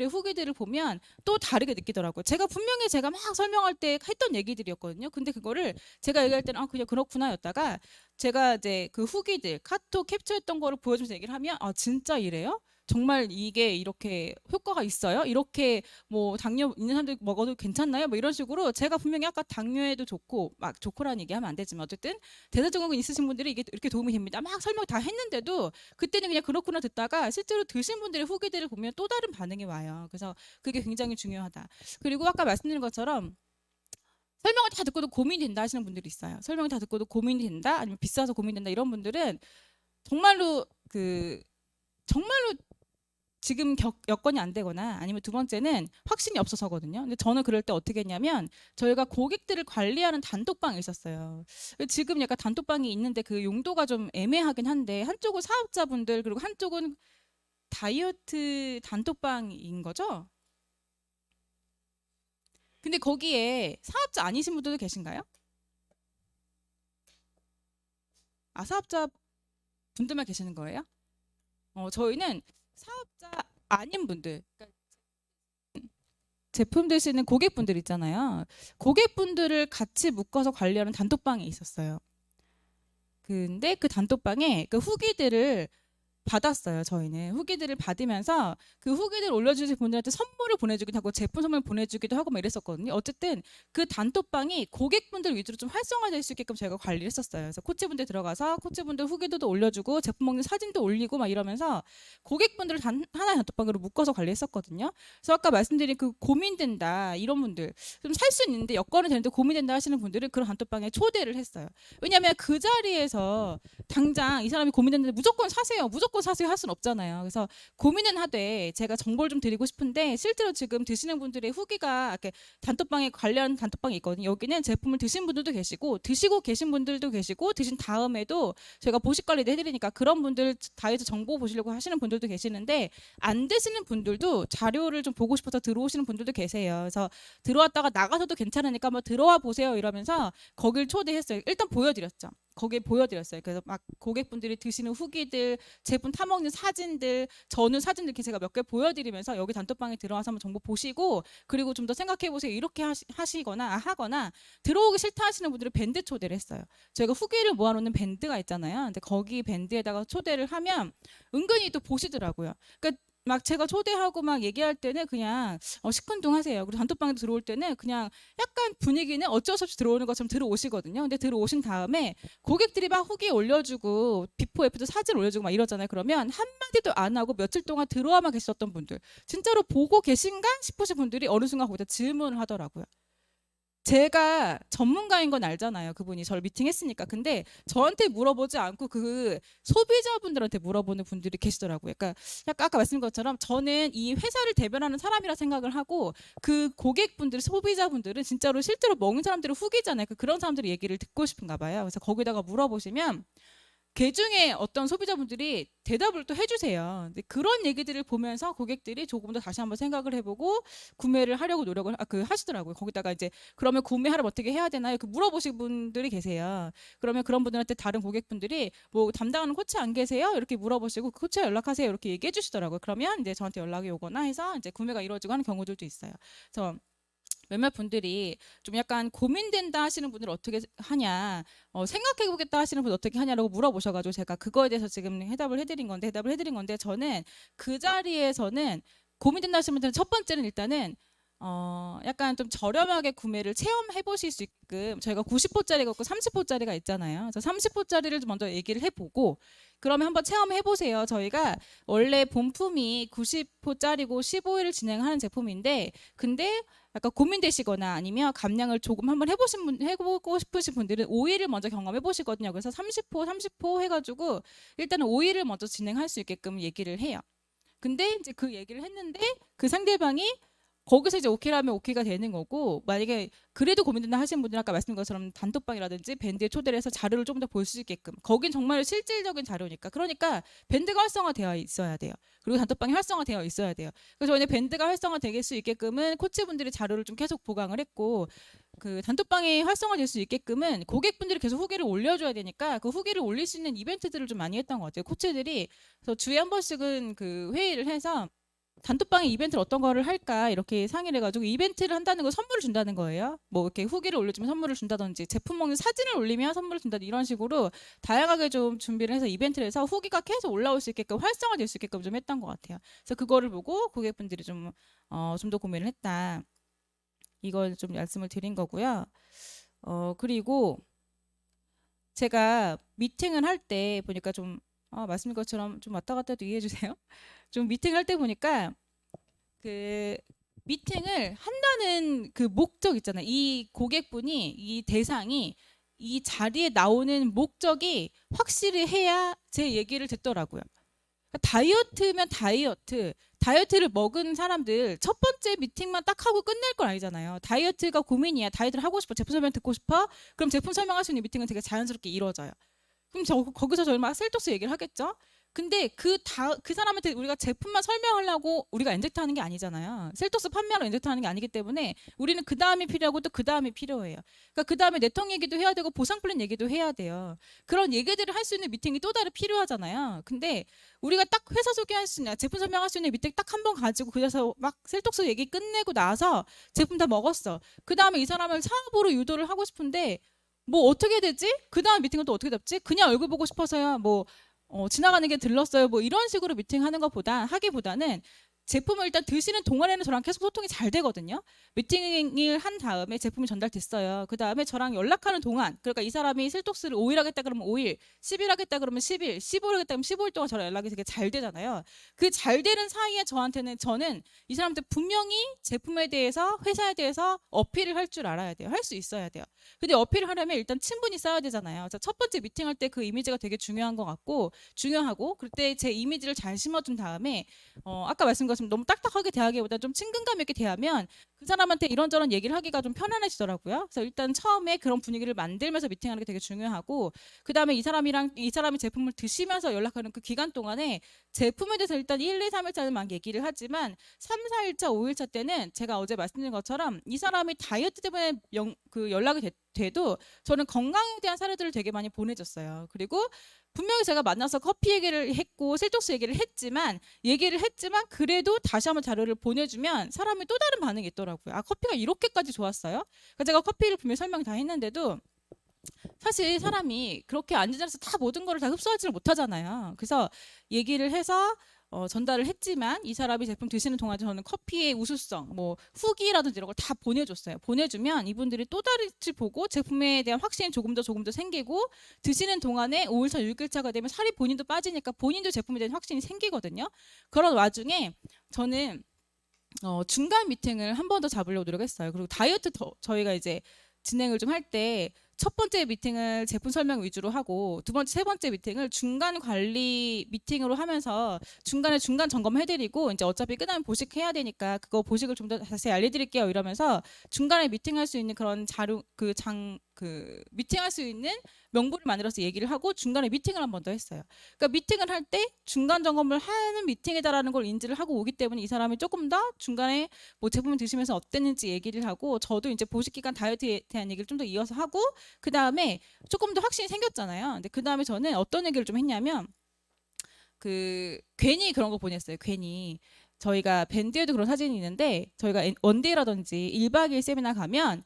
후기들을 보면 또 다르게 느끼더라고요. 제가 분명히 제가 막 설명할 때 했던 얘기들이었거든요. 근데 그거를 제가 얘기할 때는 그냥 그렇구나 였다가 제가 이제 그 후기들 카톡 캡처했던 거를 보여주면서 얘기를 하면 진짜 이래요? 정말 이게 이렇게 효과가 있어요? 이렇게 뭐 당뇨 있는 사람들 먹어도 괜찮나요? 뭐 이런 식으로 제가 분명히 아까 당뇨에도 좋고 막 좋고라는 얘기하면 안 되지만 어쨌든 대사증후군 있으신 분들이 이게 이렇게 도움이 됩니다. 막 설명 다 했는데도 그때는 그냥 그렇구나 듣다가 실제로 드신 분들의 후기들을 보면 또 다른 반응이 와요. 그래서 그게 굉장히 중요하다. 그리고 아까 말씀드린 것처럼 설명을 다 듣고도 고민이 된다 하시는 분들이 있어요. 설명을 다 듣고도 고민이 된다 아니면 비싸서 고민된다 이런 분들은 정말로 정말로 지금 여건이 안 되거나 아니면 두 번째는 확신이 없어서거든요. 근데 저는 그럴 때 어떻게 했냐면 저희가 고객들을 관리하는 단톡방이 있었어요. 지금 약간 단톡방이 있는데 그 용도가 좀 애매하긴 한데 한쪽은 사업자분들 그리고 한쪽은 다이어트 단톡방인 거죠. 근데 거기에 사업자 아니신 분들도 계신가요? 사업자 분들만 계시는 거예요? 저희는 사업자 아닌 분들, 그러니까 제품 드시는 고객분들 있잖아요. 고객분들을 같이 묶어서 관리하는 단톡방이 있었어요. 근데 그 단톡방에 그 후기들을 받았어요. 저희는 후기들을 받으면서 그 후기들 올려주신 분들한테 선물을 보내주기도 하고 제품 선물 보내주기도 하고 막 이랬었거든요. 어쨌든 그 단톡방이 고객분들 위주로 좀 활성화될 수 있게끔 저희가 관리를 했었어요. 그래서 코치분들 들어가서 코치분들 후기들도 올려주고 제품 먹는 사진도 올리고 막 이러면서 고객분들을 하나의 단톡방으로 묶어서 관리했었거든요. 그래서 아까 말씀드린 그 고민된다 이런 분들 좀 살 수 있는데 여건이 되는데 고민된다 하시는 분들은 그런 단톡방에 초대를 했어요. 왜냐하면 그 자리에서 당장 이 사람이 고민했는데 무조건 사세요 할 수는 없잖아요. 그래서 고민은 하되 제가 정보를 좀 드리고 싶은데 실제로 지금 드시는 분들의 후기가 이렇게 단톡방에 관련 단톡방이 있거든요. 여기는 제품을 드신 분들도 계시고 드시고 계신 분들도 계시고 드신 다음에도 저희가 보식 관리도 해드리니까 그런 분들 다이어트 정보 보시려고 하시는 분들도 계시는데 안 드시는 분들도 자료를 좀 보고 싶어서 들어오시는 분들도 계세요. 그래서 들어왔다가 나가서도 괜찮으니까 한번 들어와 보세요 이러면서 거길 초대했어요. 일단 보여드렸죠. 거기에 보여드렸어요. 그래서 막 고객분들이 드시는 후기들, 제품 타먹는 사진들, 전후 사진들 이렇게 제가 몇 개 보여드리면서 여기 단톡방에 들어와서 한번 정보 보시고 그리고 좀 더 생각해보세요. 이렇게 하시거나 하거나 들어오기 싫다 하시는 분들은 밴드 초대를 했어요. 저희가 후기를 모아놓는 밴드가 있잖아요. 근데 거기 밴드에다가 초대를 하면 은근히 또 보시더라고요. 그러니까 막 제가 초대하고 막 얘기할 때는 그냥 시큰둥하세요. 그리고 단톡방에 들어올 때는 그냥 약간 분위기는 어쩔 수 없이 들어오는 것처럼 들어오시거든요. 근데 들어오신 다음에 고객들이 막 후기 올려주고 비포 애프터 사진 올려주고 막 이러잖아요. 그러면 한마디도 안 하고 며칠 동안 들어와만 계셨던 분들 진짜로 보고 계신가 싶으신 분들이 어느 순간 거기다 질문을 하더라고요. 제가 전문가인 건 알잖아요. 그분이 저를 미팅했으니까. 근데 저한테 물어보지 않고 그 소비자분들한테 물어보는 분들이 계시더라고요. 그러니까 약간 아까 말씀드린 것처럼 저는 이 회사를 대변하는 사람이라 생각을 하고 그 고객분들, 소비자분들은 진짜로 실제로 먹는 사람들의 후기잖아요. 그런 사람들의 얘기를 듣고 싶은가 봐요. 그래서 거기다가 물어보시면 그 중에 어떤 소비자분들이 대답을 또 해주세요. 근데 그런 얘기들을 보면서 고객들이 조금 더 다시 한번 생각을 해보고 구매를 하려고 노력을 하시더라고요. 거기다가 이제 그러면 구매하려면 어떻게 해야 되나요? 물어보신 분들이 계세요. 그러면 그런 분들한테 다른 고객분들이 뭐 담당하는 코치 안 계세요? 이렇게 물어보시고 그 코치에 연락하세요. 이렇게 얘기해 주시더라고요. 그러면 이제 저한테 연락이 오거나 해서 이제 구매가 이루어지고 하는 경우들도 있어요. 그래서 몇몇 분들이 좀 약간 고민된다 하시는 분들 어떻게 하냐, 생각해보겠다 하시는 분 어떻게 하냐라고 물어보셔가지고 제가 그거에 대해서 지금 대답을 해드린 건데 저는 그 자리에서는 고민된다 하시는 분들은 첫 번째는 일단은 약간 좀 저렴하게 구매를 체험해 보실 수 있게끔 저희가 90호짜리가 있고 30호짜리가 있잖아요. 그래서 30호짜리를 먼저 얘기를 해보고 그러면 한번 체험해 보세요. 저희가 원래 본품이 90호짜리고 15일을 진행하는 제품인데 근데 약간 고민되시거나 아니면 감량을 조금 한번 해보고 싶으신 분들은 5일을 먼저 경험해 보시거든요. 그래서 30호 해가지고 일단은 5일을 먼저 진행할 수 있게끔 얘기를 해요. 근데 이제 그 얘기를 했는데 그 상대방이 거기서 이제 오케이라면 오케이가 되는 거고 만약에 그래도 고민된다 하시는 분들은 아까 말씀드린 것처럼 단톡방이라든지 밴드에 초대를 해서 자료를 좀 더 볼 수 있게끔 거긴 정말 실질적인 자료니까 그러니까 밴드가 활성화되어 있어야 돼요. 그리고 단톡방이 활성화되어 있어야 돼요. 그래서 저희는 밴드가 활성화될 수 있게끔은 코치분들이 자료를 좀 계속 보강을 했고 그 단톡방이 활성화될 수 있게끔은 고객분들이 계속 후기를 올려줘야 되니까 그 후기를 올릴 수 있는 이벤트들을 좀 많이 했던 것 같아요. 코치들이 그래서 주에 한 번씩은 그 회의를 해서 단톡방에 이벤트를 어떤 거를 할까 이렇게 상의를 해가지고 이벤트를 한다는 거 선물을 준다는 거예요. 뭐 이렇게 후기를 올려주면 선물을 준다든지 제품 먹는 사진을 올리면 선물을 준다든지 이런 식으로 다양하게 좀 준비를 해서 이벤트를 해서 후기가 계속 올라올 수 있게끔 활성화될 수 있게끔 좀 했던 것 같아요. 그래서 그거를 보고 고객분들이 좀 더 고민을 했다. 이걸 좀 말씀을 드린 거고요. 그리고 제가 미팅을 할 때 보니까 좀 말씀인 것처럼 좀 왔다 갔다 해도 이해해 주세요. 좀 미팅할 때 보니까 그 미팅을 한다는 그 목적 있잖아요. 이 고객분이 이 대상이 이 자리에 나오는 목적이 확실히 해야 제 얘기를 듣더라고요. 다이어트면 다이어트를 먹은 사람들 첫 번째 미팅만 딱 하고 끝낼 건 아니잖아요. 다이어트가 고민이야. 다이어트를 하고 싶어. 제품 설명 듣고 싶어. 그럼 제품 설명할 수 있는 미팅은 되게 자연스럽게 이루어져요. 그럼 거기서 저 얼마나 셀톡스 얘기를 하겠죠? 근데 그 사람한테 우리가 제품만 설명하려고 우리가 엔젝트 하는 게 아니잖아요. 셀톡스 판매하러 엔젝트 하는 게 아니기 때문에 우리는 그 다음이 필요하고 또 그 다음이 필요해요. 그러니까 그 다음에 네트워크 얘기도 해야 되고 보상 플랜 얘기도 해야 돼요. 그런 얘기들을 할 수 있는 미팅이 또 다른 필요하잖아요. 근데 우리가 딱 회사 소개할 수 있는 제품 설명할 수 있는 미팅 딱 한 번 가지고 그래서 막 셀톡스 얘기 끝내고 나서 제품 다 먹었어. 그 다음에 이 사람을 사업으로 유도를 하고 싶은데 뭐 어떻게 되지? 그 다음 미팅은 또 어떻게 잡지? 그냥 얼굴 보고 싶어서야 뭐 지나가는 게 들렀어요. 뭐 이런 식으로 미팅하는 하기보다는 제품을 일단 드시는 동안에는 저랑 계속 소통이 잘 되거든요. 미팅을 한 다음에 제품이 전달됐어요. 그 다음에 저랑 연락하는 동안, 그러니까 이 사람이 셀톡스를 5일 하겠다 그러면 5일, 10일 하겠다 그러면 10일, 15일 하겠다 그러면 15일 동안 저랑 연락이 되게 잘 되잖아요. 그 잘 되는 사이에 저는 이 사람한테 분명히 제품에 대해서, 회사에 대해서 어필을 할 줄 알아야 돼요. 할 수 있어야 돼요. 근데 어필을 하려면 일단 친분이 쌓여야 되잖아요. 그래서 첫 번째 미팅할 때 그 이미지가 되게 중요한 것 같고, 중요하고, 그때 제 이미지를 잘 심어준 다음에 아까 말씀드린 것처럼 너무 딱딱하게 대하기보다 좀 친근감 있게 대하면 그 사람한테 이런저런 얘기를 하기가 좀 편안해지더라고요. 그래서 일단 처음에 그런 분위기를 만들면서 미팅하는 게 되게 중요하고, 그 다음에 이 사람이 제품을 드시면서 연락하는 그 기간 동안에 제품에 대해서 일단 1, 2, 3일차만 얘기를 하지만 3, 4일차, 5일차 때는 제가 어제 말씀드린 것처럼 이 사람이 다이어트 때문에 연락이 돼도 저는 건강에 대한 사례들을 되게 많이 보내줬어요. 그리고 분명히 제가 만나서 커피 얘기를 했고 셀톡스 얘기를 했지만 그래도 다시 한번 자료를 보내주면 사람이 또 다른 반응이 있더라고요. 아, 커피가 이렇게까지 좋았어요? 그러니까 제가 커피를 분명히 설명 다 했는데도 사실 사람이 그렇게 앉은 자리에서 다 모든 거를 다 흡수하지를 못하잖아요. 그래서 얘기를 해서 전달을 했지만 이 사람이 제품 드시는 동안에 저는 커피의 우수성, 뭐 후기라든지 이런 걸 다 보내줬어요. 보내주면 이분들이 또 다르지 보고 제품에 대한 확신이 조금 더 생기고 드시는 동안에 5일차, 6일차가 되면 살이 본인도 빠지니까 본인도 제품에 대한 확신이 생기거든요. 그런 와중에 저는 중간 미팅을 한 번 더 잡으려고 노력했어요. 그리고 다이어트 저희가 이제 진행을 좀 할 때 첫 번째 미팅을 제품 설명 위주로 하고 두 번째, 세 번째 미팅을 중간 관리 미팅으로 하면서 중간에 중간 점검해드리고 이제 어차피 끝나면 보식해야 되니까 그거 보식을 좀 더 자세히 알려드릴게요 이러면서 중간에 미팅할 수 있는 그런 자료 그 그 미팅할 수 있는 명부를 만들어서 얘기를 하고 중간에 미팅을 한 번 더 했어요. 그러니까 미팅을 할 때 중간 점검을 하는 미팅이다라는 걸 인지를 하고 오기 때문에 이 사람이 조금 더 중간에 뭐 제품을 드시면서 어땠는지 얘기를 하고, 저도 이제 보식 기간 다이어트에 대한 얘기를 좀 더 이어서 하고, 그 다음에 조금 더 확신이 생겼잖아요. 근데 그 다음에 저는 어떤 얘기를 좀 했냐면, 그 괜히 그런 거 보냈어요. 괜히 저희가 밴드에도 그런 사진이 있는데, 저희가 원데이라든지 1박 2일 세미나 가면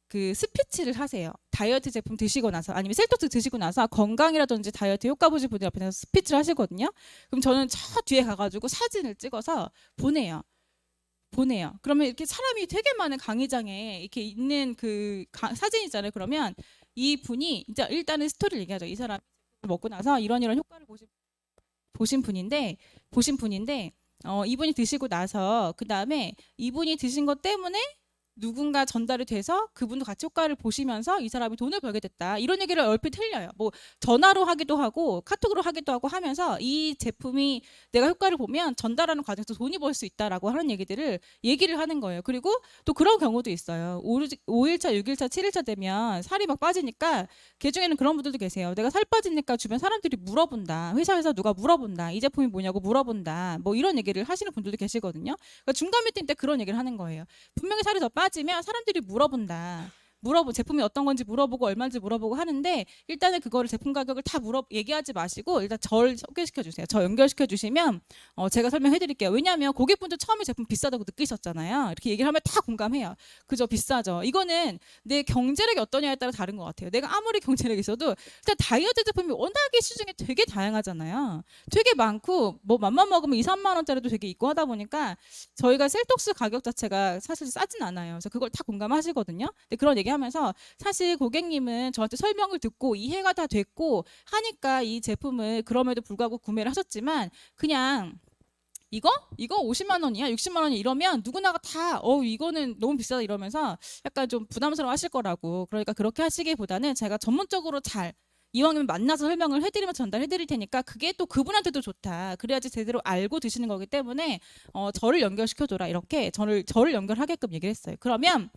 그 스피치를 하세요. 다이어트 제품 드시고 나서, 아니면 셀토스 드시고 나서 건강이라든지 다이어트 효과 보신 분들 앞에서 스피치를 하시거든요. 그럼 저는 저 뒤에 가가지고 사진을 찍어서 보내요. 그러면 이렇게 사람이 되게 많은 강의장에 이렇게 있는 그 사진 있잖아요. 그러면 이 분이 이제 일단은 스토리를 얘기하죠. 이 사람이 먹고 나서 이런 효과를 보신 분인데, 이분이 드시고 나서 그 다음에 이분이 드신 것 때문에 누군가 전달이 돼서 그분도 같이 효과를 보시면서 이 사람이 돈을 벌게 됐다, 이런 얘기를 얼핏 틀려요. 뭐 전화로 하기도 하고 카톡으로 하기도 하고 하면서 이 제품이 내가 효과를 보면 전달하는 과정에서 돈이 벌 수 있다라고 하는 얘기를 하는 거예요. 그리고 또 그런 경우도 있어요. 5일차, 6일차, 7일차 되면 살이 막 빠지니까, 그 중에는 그런 분들도 계세요. 내가 살 빠지니까 주변 사람들이 물어본다, 회사에서 누가 물어본다, 이 제품이 뭐냐고 물어본다, 뭐 이런 얘기를 하시는 분들도 계시거든요. 그러니까 중간 미팅 때 그런 얘기를 하는 거예요. 분명히 살이 더 빠지면 사람들이 물어본다. 제품이 어떤 건지 물어보고 얼마인지 물어보고 하는데, 일단은 그거를 제품 가격을 다 얘기하지 마시고 일단 저를 소개시켜 주세요. 저 연결시켜 주시면 제가 설명해 드릴게요. 왜냐하면 고객분들 처음에 제품 비싸다고 느끼셨잖아요. 이렇게 얘기를 하면 다 공감해요. 그죠, 비싸죠. 이거는 내 경제력이 어떠냐에 따라 다른 것 같아요. 내가 아무리 경제력이 있어도 일단 다이어트 제품이 워낙에 시중에 되게 다양하잖아요. 되게 많고 뭐 맘만 먹으면 2, 3만 원짜리도 되게 있고 하다 보니까 저희가 셀톡스 가격 자체가 사실 싸진 않아요. 그래서 그걸 다 공감하시거든요. 근데 그런 얘기 하면서, 사실 고객님은 저한테 설명을 듣고 이해가 다 됐고 하니까 이 제품을 그럼에도 불구하고 구매를 하셨지만, 그냥 이거 50만 원이야, 60만 원이 이러면 누구나가 다 이거는 너무 비싸다 이러면서 약간 좀 부담스러워 하실 거라고. 그러니까 그렇게 하시기보다는 제가 전문적으로 잘 이왕이면 만나서 설명을 해드리면 전달해 드릴 테니까 그게 또 그분한테도 좋다, 그래야지 제대로 알고 드시는 거기 때문에 저를 연결시켜줘라, 이렇게 저를 연결하게끔 얘기를 했어요. 그러면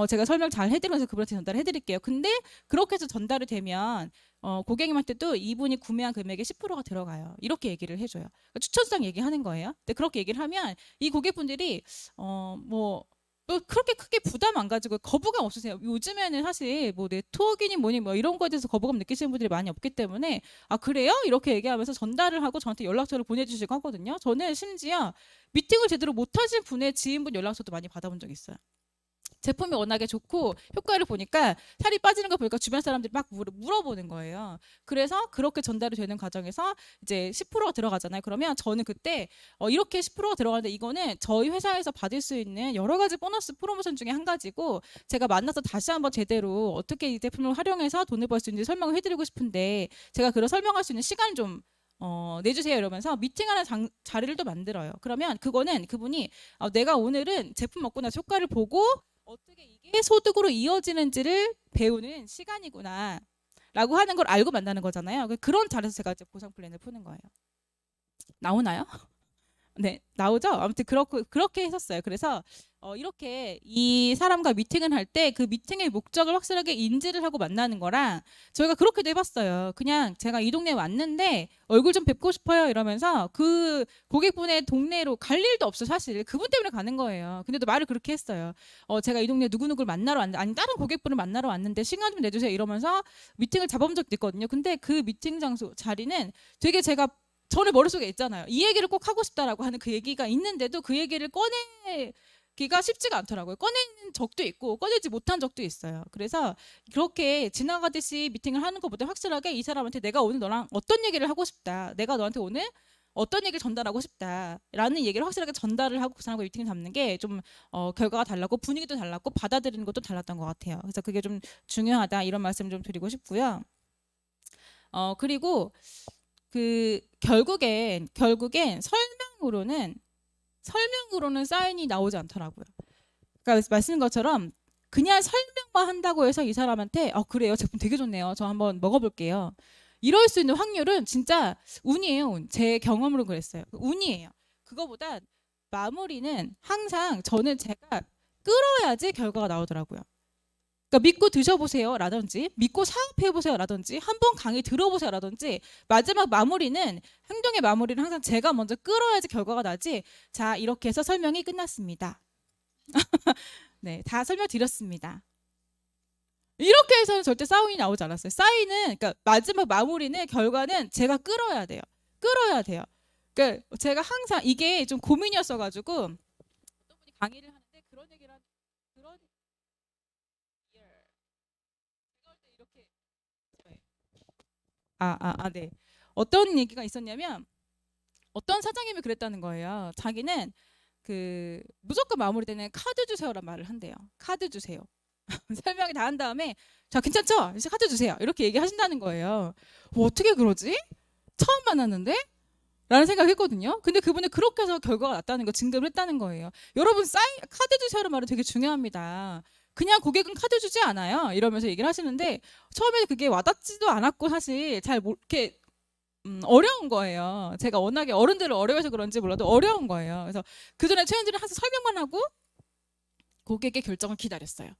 제가 설명 잘 해드리면서 그분한테 전달해 드릴게요. 근데 그렇게 해서 전달이 되면 고객님한테도 이분이 구매한 금액의 10%가 들어가요, 이렇게 얘기를 해줘요. 그러니까 추천상 얘기하는 거예요. 근데 그렇게 얘기를 하면 이 고객분들이 뭐 그렇게 크게 부담 안 가지고 거부감 없으세요. 요즘에는 사실 뭐 네트워크니 뭐니 뭐 이런 거에 대해서 거부감 느끼시는 분들이 많이 없기 때문에, 아 그래요? 이렇게 얘기하면서 전달을 하고 저한테 연락처를 보내주시고 하거든요. 저는 심지어 미팅을 제대로 못하신 분의 지인분 연락처도 많이 받아본 적이 있어요. 제품이 워낙에 좋고 효과를 보니까 살이 빠지는 거 보니까 주변 사람들이 막 물어보는 거예요. 그래서 그렇게 전달이 되는 과정에서 이제 10%가 들어가잖아요. 그러면 저는 그때 이렇게 10%가 들어가는데 이거는 저희 회사에서 받을 수 있는 여러 가지 보너스 프로모션 중에 한 가지고, 제가 만나서 다시 한번 제대로 어떻게 이 제품을 활용해서 돈을 벌 수 있는지 설명을 해드리고 싶은데 제가 그걸 설명할 수 있는 시간 좀 내주세요, 이러면서 미팅하는 자리를 또 만들어요. 그러면 그거는 그분이 내가 오늘은 제품 먹고 나서 효과를 보고 어떻게 이게 소득으로 이어지는지를 배우는 시간이구나 라고 하는 걸 알고 만나는 거잖아요. 그런 자리에서 제가 이제 보상 플랜을 푸는 거예요. 나오나요? 네, 나오죠? 아무튼 그렇게 했었어요. 그래서 이렇게 이 사람과 미팅을 할 때 그 미팅의 목적을 확실하게 인지를 하고 만나는 거랑, 저희가 그렇게도 해봤어요. 그냥 제가 이 동네에 왔는데 얼굴 좀 뵙고 싶어요 이러면서 그 고객분의 동네로 갈 일도 없어, 사실 그분 때문에 가는 거예요. 근데도 말을 그렇게 했어요. 제가 이 동네 누구누구를 만나러 왔는데, 아니 다른 고객분을 만나러 왔는데 시간 좀 내주세요 이러면서 미팅을 잡아본 적도 있거든요. 근데 그 미팅 자리는 되게 제가 저는 머릿속에 있잖아요. 이 얘기를 꼭 하고 싶다라고 하는 그 얘기가 있는데도 그 얘기를 꺼내기가 쉽지가 않더라고요. 꺼내는 적도 있고 꺼내지 못한 적도 있어요. 그래서 그렇게 지나가듯이 미팅을 하는 것보다 확실하게 이 사람한테 내가 오늘 너랑 어떤 얘기를 하고 싶다, 내가 너한테 오늘 어떤 얘기를 전달하고 싶다라는 얘기를 확실하게 전달을 하고 그 사람과 미팅을 잡는 게 좀 결과가 달랐고 분위기도 달랐고 받아들이는 것도 달랐던 것 같아요. 그래서 그게 좀 중요하다, 이런 말씀 좀 드리고 싶고요. 그리고 결국엔 설명으로는 사인이 나오지 않더라고요. 그러니까 말씀인 것처럼 그냥 설명만 한다고 해서 이 사람한테 그래요, 제품 되게 좋네요, 저 한번 먹어볼게요, 이럴 수 있는 확률은 진짜 운이에요. 운. 제 경험으로 그랬어요. 운이에요. 그거보다 마무리는 항상 저는 제가 끌어야지 결과가 나오더라고요. 그러니까 믿고 드셔보세요라든지 믿고 사업해보세요라든지 한번 강의 들어보세요라든지 마지막 마무리는 행동의 마무리는 항상 제가 먼저 끌어야지 결과가 나지. 자, 이렇게 해서 설명이 끝났습니다. 네, 다 설명드렸습니다. 이렇게 해서는 절대 싸움이 나오지 않았어요. 그러니까 마지막 마무리는 결과는 제가 끌어야 돼요. 끌어야 돼요. 그러니까 제가 항상 이게 좀 고민이었어가지고 어떤 분이 강의를 하는데 그런 얘기를 그런 이렇게 네. 어떤 얘기가 있었냐면 어떤 사장님이 그랬다는 거예요. 자기는 그 무조건 마무리되는 카드 주세요란 말을 한대요. 카드 주세요. 설명이 다 한 다음에 자 괜찮죠? 이제 카드 주세요. 이렇게 얘기하신다는 거예요. 어떻게 그러지? 처음 만났는데? 라는 생각을 했거든요. 근데 그분이 그렇게 해서 결과가 났다는 거 증명을 했다는 거예요. 여러분 카드 주세요라는 말은 되게 중요합니다. 그냥 고객은 카드 주지 않아요. 이러면서 얘기를 하시는데 처음에 그게 와닿지도 않았고 사실 잘 이렇게 어려운 거예요. 제가 워낙에 어른들을 어려워해서 그런지 몰라도 어려운 거예요. 그래서 그전에 최현진은 항상 설명만 하고 고객의 결정을 기다렸어요.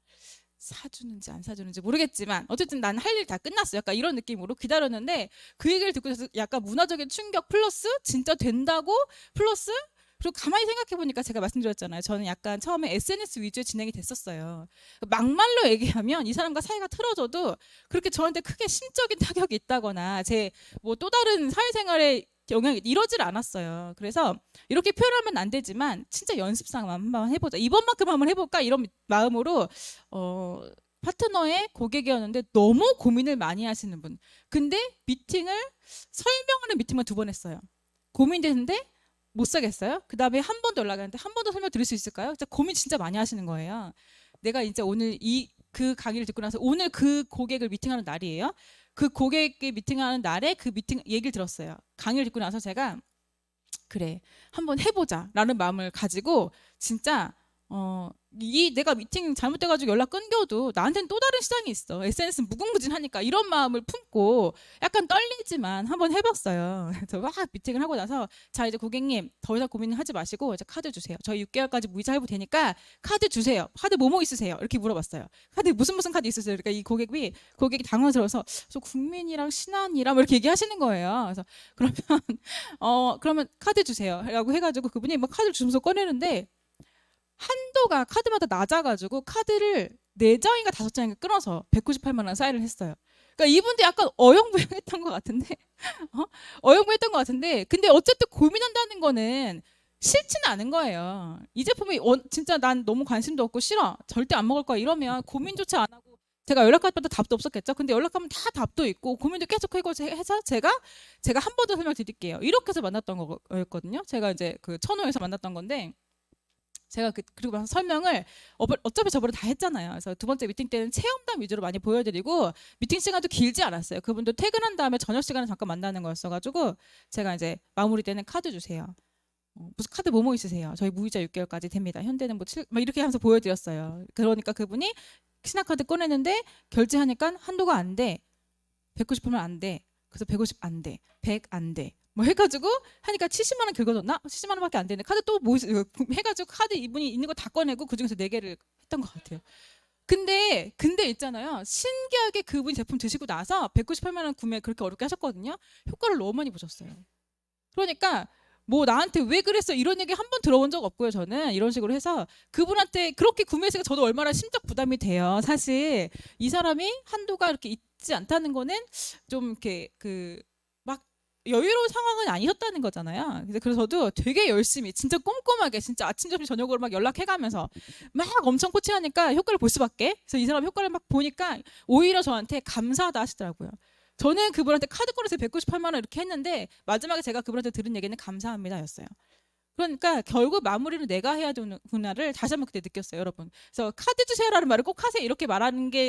사주는지 안 사주는지 모르겠지만 어쨌든 난 할 일 다 끝났어. 약간 이런 느낌으로 기다렸는데 그 얘기를 듣고 나서 약간 문화적인 충격 플러스 진짜 된다고 플러스 그리고 가만히 생각해 보니까 제가 말씀드렸잖아요. 저는 약간 처음에 SNS 위주의 진행이 됐었어요. 막말로 얘기하면 이 사람과 사이가 틀어져도 그렇게 저한테 크게 심적인 타격이 있다거나 제 뭐 또 다른 사회생활에 영향이 이러질 않았어요. 그래서 이렇게 표현하면 안 되지만 진짜 연습상 한번 해보자. 이번만큼 한번 해볼까 이런 마음으로 파트너의 고객이었는데 너무 고민을 많이 하시는 분. 근데 설명하는 미팅만 2번 했어요. 고민되는데 못 사겠어요. 그 다음에 한 번 더 연락하는데 한 번 더 설명 드릴 수 있을까요? 진짜 고민 진짜 많이 하시는 거예요. 내가 이제 오늘 그 강의를 듣고 나서 오늘 그 고객을 미팅하는 날이에요. 그 고객이 미팅하는 날에 그 미팅 얘기를 들었어요. 강의를 듣고 나서 제가 그래 한번 해보자 라는 마음을 가지고 진짜 내가 미팅 잘못돼가지고 연락 끊겨도 나한테는 또 다른 시장이 있어. SNS는 무궁무진하니까 이런 마음을 품고 약간 떨리지만 한번 해봤어요. 그래서 막 미팅을 하고 나서 자 이제 고객님 더 이상 고민을 하지 마시고 이제 카드 주세요. 저희 6개월까지 무이자 할부 되니까 카드 주세요. 카드 뭐뭐 있으세요? 이렇게 물어봤어요. 카드 무슨 카드 있으세요? 그러니까 이 고객이 당황스러워서 저 국민이랑 신한이랑 이렇게 얘기하시는 거예요. 그래서 그러면 카드 주세요라고 해가지고 그분이 막 카드를 주면서 꺼내는데 한도가 카드마다 낮아가지고 카드를 4장인가 5장인가 끊어서 198만 원 사인을 했어요. 그러니까 이분도 약간 어영부영했던 것 같은데 어영부영했던 것 같은데 근데 어쨌든 고민한다는 거는 싫지는 않은 거예요. 이 제품이 진짜 난 너무 관심도 없고 싫어 절대 안 먹을 거야 이러면 고민조차 안 하고 제가 연락할 때도 답도 없었겠죠. 근데 연락하면 다 답도 있고 고민도 계속 하고 해서 제가 한 번 더 설명드릴게요. 이렇게 해서 만났던 거였거든요. 제가 이제 그 천호에서 만났던 건데 제가 그리고 나서 설명을 어차피 저번에 다 했잖아요. 그래서 2번째 미팅 때는 체험담 위주로 많이 보여드리고 미팅 시간도 길지 않았어요. 그분도 퇴근한 다음에 저녁 시간에 잠깐 만나는 거였어가지고 제가 이제 마무리 때는 카드 주세요. 무슨 카드 뭐뭐 있으세요? 저희 무이자 6개월까지 됩니다. 현대는 막 이렇게 하면서 보여드렸어요. 그러니까 그분이 신한카드 꺼내는데 결제하니까 한도가 안 돼. 190%면 안 돼. 그래서 150 안 돼. 100 안 돼. 뭐 해가지고 하니까 70만 원 긁어줬나? 70만 원밖에 안 되는데 카드 또 뭐 해가지고 카드 이분이 있는 거 다 꺼내고 그 중에서 4개를 했던 것 같아요. 근데 있잖아요. 신기하게 그분이 제품 드시고 나서 198만 원 구매 그렇게 어렵게 하셨거든요. 효과를 너무 많이 보셨어요. 그러니까 뭐 나한테 왜 그랬어 이런 얘기 한 번 들어본 적 없고요. 저는 이런 식으로 해서 그분한테 그렇게 구매했으니까 저도 얼마나 심적 부담이 돼요. 사실 이 사람이 한도가 이렇게 있지 않다는 거는 좀 이렇게 막 여유로운 상황은 아니었다는 거잖아요. 그래서 저도 되게 열심히 진짜 꼼꼼하게 진짜 아침 점심 저녁으로 막 연락해가면서 막 엄청 코치하니까 효과를 볼 수밖에. 그래서 이 사람 효과를 막 보니까 오히려 저한테 감사하다 하시더라고요. 저는 그분한테 카드 꺼내서 198만 원 이렇게 했는데 마지막에 제가 그분한테 들은 얘기는 감사합니다였어요. 그러니까 결국 마무리를 내가 해야 되는구나를 다시 한번 그때 느꼈어요, 여러분. 그래서 카드 주세요라는 말을 꼭 하세요 이렇게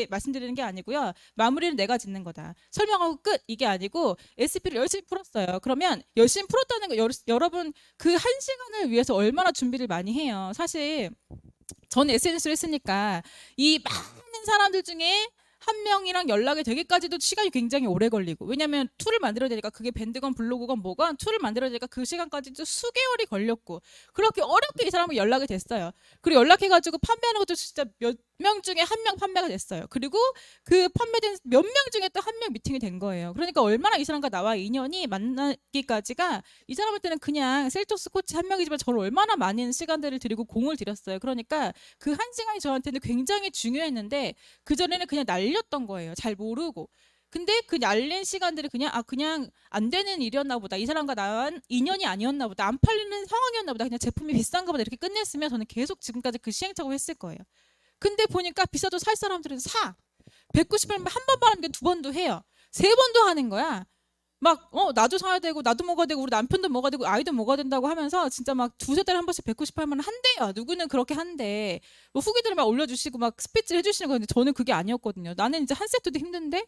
말씀드리는 게 아니고요. 마무리는 내가 짓는 거다. 설명하고 끝 이게 아니고 SP를 열심히 풀었어요. 그러면 열심히 풀었다는 거 여러분 그 1시간을 위해서 얼마나 준비를 많이 해요. 사실 저는 SNS를 했으니까 이 많은 사람들 중에 한 명이랑 연락이 되기까지도 시간이 굉장히 오래 걸리고, 왜냐면 툴을 만들어야 되니까, 그게 밴드건 블로그건 뭐건 툴을 만들어야 되니까 그 시간까지도 수개월이 걸렸고, 그렇게 어렵게 이 사람은 연락이 됐어요. 그리고 연락해가지고 판매하는 것도 진짜 몇 명 중에 한 명 판매가 됐어요. 그리고 그 판매된 몇 명 중에 또 한 명 미팅이 된 거예요. 그러니까 얼마나 이 사람과 나와 인연이 만나기까지가, 이 사람한테는 그냥 셀토스 코치 한 명이지만 저를 얼마나 많은 시간들을 들이고 공을 들였어요. 그러니까 그 한 시간이 저한테는 굉장히 중요했는데, 그전에는 그냥 날렸던 거예요. 잘 모르고. 근데 그 날린 시간들이 그냥 안 되는 일이었나 보다, 이 사람과 나와 인연이 아니었나 보다, 안 팔리는 상황이었나 보다, 그냥 제품이 비싼가 보다, 이렇게 끝냈으면 저는 계속 지금까지 그 시행착오를 했을 거예요. 근데 보니까 비싸도 살 사람들은 사. 190만 한 번 말하면 두 번도 해요. 세 번도 하는 거야. 막 나도 사야 되고, 나도 먹어야 되고, 우리 남편도 먹어야 되고, 아이도 먹어야 된다고 하면서 진짜 막 두세 달에 한 번씩 198만 원 한대요. 누구는 그렇게 한대. 뭐 후기들을 막 올려주시고 막 스피치 해주시는 건데, 저는 그게 아니었거든요. 나는 이제 한 세트도 힘든데,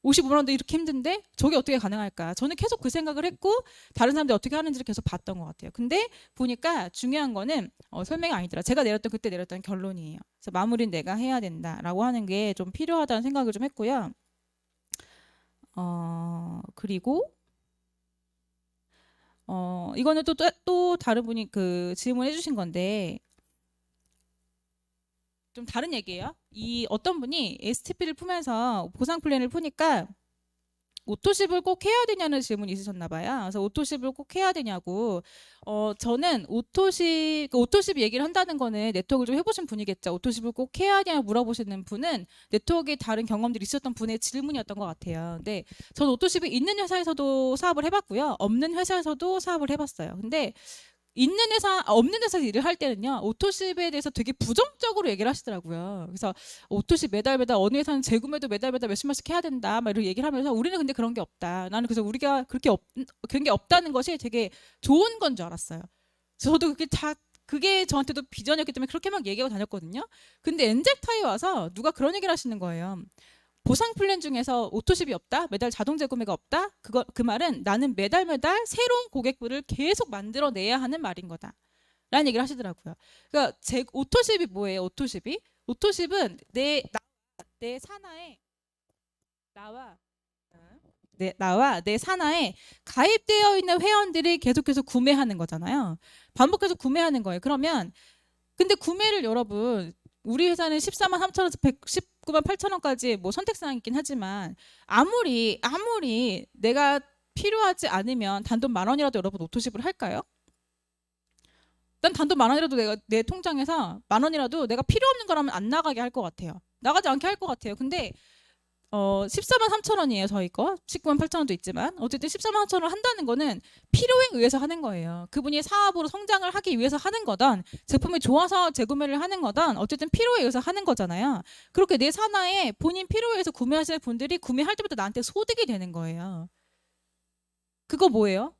55만 원도 이렇게 힘든데 저게 어떻게 가능할까? 저는 계속 그 생각을 했고, 다른 사람들이 어떻게 하는지를 계속 봤던 것 같아요. 근데 보니까 중요한 거는 설명이 아니더라. 제가 그때 내렸던 결론이에요. 그래서 마무리는 내가 해야 된다라고 하는 게 좀 필요하다는 생각을 좀 했고요. 그리고 이거는 또 다른 분이 그 질문해 주신 건데, 좀 다른 얘기예요. 이 어떤 분이 STP를 풀면서 보상 플랜을 푸니까 오토십을 꼭 해야 되냐는 질문이 있으셨나 봐요. 그래서 오토십을 꼭 해야 되냐고. 저는 오토십 얘기를 한다는 거는 네트워크를 좀 해보신 분이겠죠. 오토십을 꼭 해야 되냐 물어보시는 분은 네트워크에 다른 경험들이 있었던 분의 질문이었던 것 같아요. 근데 저는 오토십이 있는 회사에서도 사업을 해봤고요, 없는 회사에서도 사업을 해봤어요. 근데 없는 회사에서 일을 할 때는요, 오토십에 대해서 되게 부정적으로 얘기를 하시더라고요. 그래서 오토십 매달 어느 회사는 재구매도 매달 몇십만씩 해야 된다, 막 이렇게 얘기를 하면서, 우리는 근데 그런 게 없다. 나는 그래서 우리가 그런 게 없다는 것이 되게 좋은 건 줄 알았어요. 저도 그게 저한테도 비전이었기 때문에 그렇게 막 얘기하고 다녔거든요. 근데 엔젝타에 와서 누가 그런 얘기를 하시는 거예요. 보상 플랜 중에서 오토십이 없다, 매달 자동 재구매가 없다, 그 말은 나는 매달 새로운 고객부를 계속 만들어내야 하는 말인 거다 라는 얘기를 하시더라고요. 그러니까 오토십이 뭐예요? 오토십은 내 산하에 나와 내 산하에 가입되어 있는 회원들이 계속해서 구매하는 거잖아요. 반복해서 구매하는 거예요. 그러면 근데 구매를, 여러분, 우리 회사는 14만 3천원에서 119만 8천원까지 뭐 선택사항이 있긴 하지만, 아무리 내가 필요하지 않으면 단돈 10,000원이라도 여러분 오토십을 할까요? 난 단돈 10,000원이라도 내가 내 통장에서 10,000원이라도 내가 필요 없는 거라면 안 나가게 할 것 같아요. 나가지 않게 할 것 같아요. 근데 14만 3천원이에요. 저희 거 19만 8천원도 있지만, 어쨌든 14만 3천원을 한다는 거는 필요에 의해서 하는 거예요. 그분이 사업으로 성장을 하기 위해서 하는 거든, 제품이 좋아서 재구매를 하는 거든, 어쨌든 필요에 의해서 하는 거잖아요. 그렇게 내 산하에 본인 필요에 의해서 구매하시는 분들이 구매할 때부터 나한테 소득이 되는 거예요. 그거 뭐예요?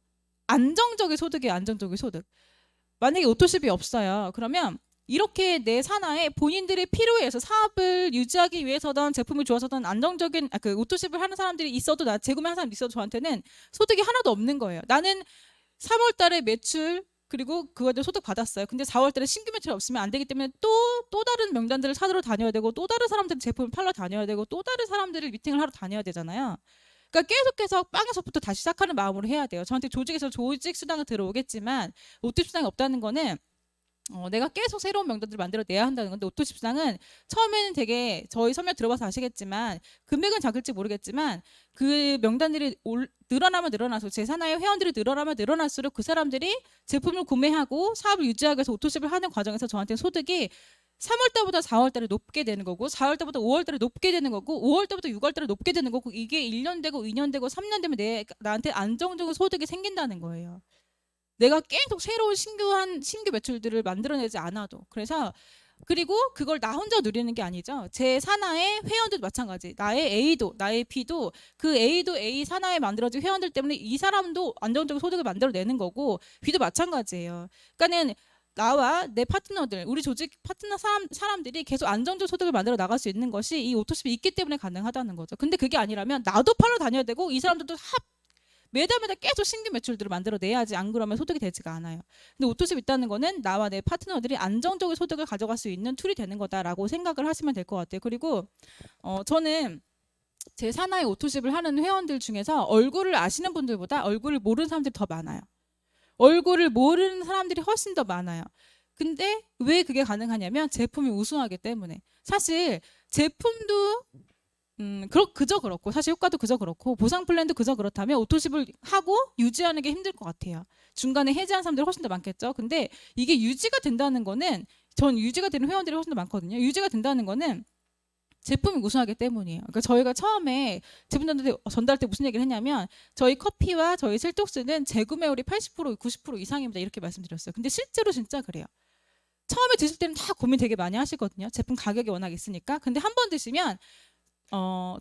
안정적인 소득이에요. 안정적인 소득. 만약에 오토십이 없어요. 그러면 이렇게 내 산하에 본인들의 필요에 의해서 사업을 유지하기 위해서든, 제품이 좋아서든, 안정적인 그 오토십을 하는 사람들이 있어도, 재구매하는 사람이 있어도 저한테는 소득이 하나도 없는 거예요. 나는 3월 달에 매출, 그리고 그거에 소득 받았어요. 근데 4월 달에 신규 매출이 없으면 안 되기 때문에 또 다른 명단들을 찾으러 다녀야 되고, 또 다른 사람들 제품을 팔러 다녀야 되고, 또 다른 사람들을 미팅을 하러 다녀야 되잖아요. 그러니까 계속해서 빵에서부터 다시 시작하는 마음으로 해야 돼요. 저한테 조직에서 조직 수당을 들어오겠지만, 오토십 수당이 없다는 거는 내가 계속 새로운 명단들을 만들어내야 한다는 건데, 오토십 수당은 처음에는 되게, 저희 설명 들어봐서 아시겠지만 금액은 작을지 모르겠지만, 그 명단들이 늘어나서 제 산하의 회원들이 늘어날수록 그 사람들이 제품을 구매하고 사업을 유지하기 위해서 오토십을 하는 과정에서 저한테 소득이 3월 달보다 4월 달에 높게 되는 거고, 4월 달보다 5월 달에 높게 되는 거고, 5월 달부터 6월 달에 높게 되는 거고, 이게 1년 되고 2년 되고 3년 되면 나한테 안정적인 소득이 생긴다는 거예요. 내가 계속 새로운 신규 매출들을 만들어내지 않아도. 그리고 그걸 나 혼자 누리는 게 아니죠. 제 산하의 회원들도 마찬가지. 나의 A도, 나의 B도, 그 A도 A 산하에 만들어진 회원들 때문에 이 사람도 안정적인 소득을 만들어내는 거고, B도 마찬가지예요. 그러니까는 나와 내 파트너들, 우리 조직 파트너 사람들이 계속 안정적 소득을 만들어 나갈 수 있는 것이 이 오토십이 있기 때문에 가능하다는 거죠. 근데 그게 아니라면 나도 팔러 다녀야 되고, 이 사람들도 매달 계속 신규 매출들을 만들어내야지, 안 그러면 소득이 되지가 않아요. 근데 오토십 있다는 거는 나와 내 파트너들이 안정적인 소득을 가져갈 수 있는 툴이 되는 거다라고 생각을 하시면 될 것 같아요. 그리고 저는 제 산하의 오토십을 하는 회원들 중에서 얼굴을 아시는 분들보다 얼굴을 모르는 사람들이 더 많아요. 얼굴을 모르는 사람들이 훨씬 더 많아요. 근데 왜 그게 가능하냐면 제품이 우수하기 때문에. 사실 제품도 그저 그렇고, 사실 효과도 그저 그렇고, 보상 플랜도 그저 그렇다면 오토십을 하고 유지하는 게 힘들 것 같아요. 중간에 해지한 사람들이 훨씬 더 많겠죠. 근데 이게 유지가 된다는 거는, 전 유지가 되는 회원들이 훨씬 더 많거든요. 유지가 된다는 거는 제품이 우수하기 때문이에요. 그러니까 저희가 처음에 제품 전달 때 무슨 얘기를 했냐면, 저희 커피와 저희 셀톡스는 재구매율이 80% 90% 이상입니다, 이렇게 말씀드렸어요. 근데 실제로 진짜 그래요. 처음에 드실 때는 다 고민 되게 많이 하시거든요. 제품 가격이 워낙 있으니까. 근데 한 번 드시면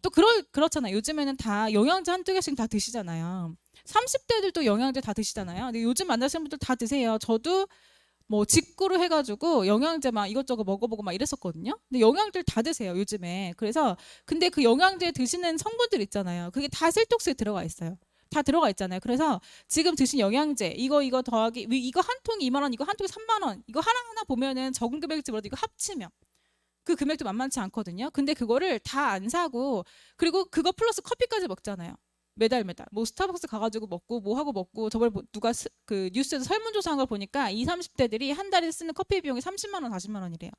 또 그렇잖아요. 요즘에는 다 영양제 한두 개씩 다 드시잖아요. 30대들도 영양제 다 드시잖아요. 근데 요즘 만나시는 분들 다 드세요. 저도 뭐 직구로 해가지고 영양제 막 이것저것 먹어보고 막 이랬었거든요. 근데 영양제를 다 드세요, 요즘에. 그래서 근데 그 영양제 드시는 성분들 있잖아요. 그게 다 셀톡스에 들어가 있어요. 다 들어가 있잖아요. 그래서 지금 드신 영양제 이거 더하기 이거 한 통이 2만 원, 이거 한 통이 3만 원, 이거 하나하나 보면은 적은 금액일지 몰라도 이거 합치면 그 금액도 만만치 않거든요. 근데 그거를 다 안 사고, 그리고 그거 플러스 커피까지 먹잖아요. 매달 뭐 스타벅스 가가지고 먹고 뭐 하고 먹고, 저번에 누가 그 뉴스에서 설문조사한 걸 보니까 20, 30대들이 한 달에 쓰는 커피 비용이 30만 원, 40만 원이래요.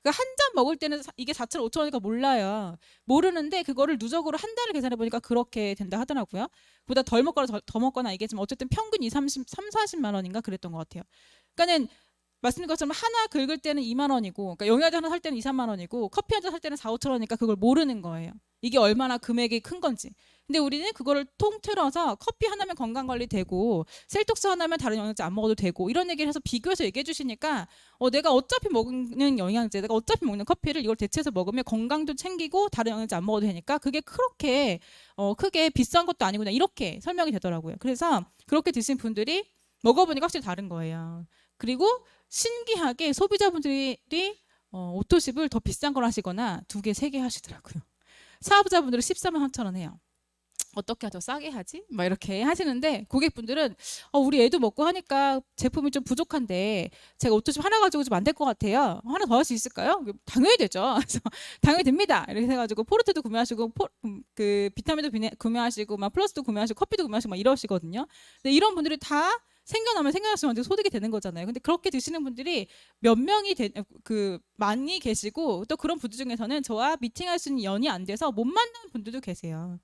그러니까 한 잔 먹을 때는 이게 4,500원이니까 몰라요. 모르는데 그거를 누적으로 한 달을 계산해 보니까 그렇게 된다 하더라고요. 보다 덜 먹거나 더 먹거나, 이게 지금 어쨌든 평균 2, 30, 3, 40만 원인가 그랬던 것 같아요. 그러니까는 말씀드린 것처럼 하나 긁을 때는 2만 원이고, 그러니까 영양제 하나 살 때는 2, 3만 원이고, 커피 한 잔 살 때는 4, 5천 원이니까 그걸 모르는 거예요. 이게 얼마나 금액이 큰 건지. 근데 우리는 그거를 통틀어서 커피 하나면 건강관리 되고, 셀톡스 하나면 다른 영양제 안 먹어도 되고, 이런 얘기를 해서 비교해서 얘기해 주시니까 내가 어차피 먹는 영양제, 내가 어차피 먹는 커피를 이걸 대체해서 먹으면 건강도 챙기고 다른 영양제 안 먹어도 되니까 그게 그렇게 크게 비싼 것도 아니구나, 이렇게 설명이 되더라고요. 그래서 그렇게 드신 분들이 먹어보니까 확실히 다른 거예요. 그리고 신기하게 소비자분들이 오토십을 더 비싼 걸 하시거나 2개, 3개 하시더라고요. 사업자분들은 14만 3천 원 해요. 어떻게 더 싸게 하지? 막 이렇게 하시는데, 고객분들은 우리 애도 먹고 하니까 제품이 좀 부족한데 제가 오토십 하나 가지고 좀 안 될 것 같아요. 하나 더 할 수 있을까요? 당연히 되죠. 그래서 당연히 됩니다. 이렇게 해가지고 포르테도 구매하시고 그 비타민도 구매하시고 막 플러스도 구매하시고 커피도 구매하시고 막 이러시거든요. 근데 이런 분들이 다 생겨나면 소득이 되는 거잖아요. 근데 그렇게 드시는 분들이 몇 명이 많이 계시고, 또 그런 분들 중에서는 저와 미팅할 수 있는 연이 안 돼서 못 만나는 분들도 계세요.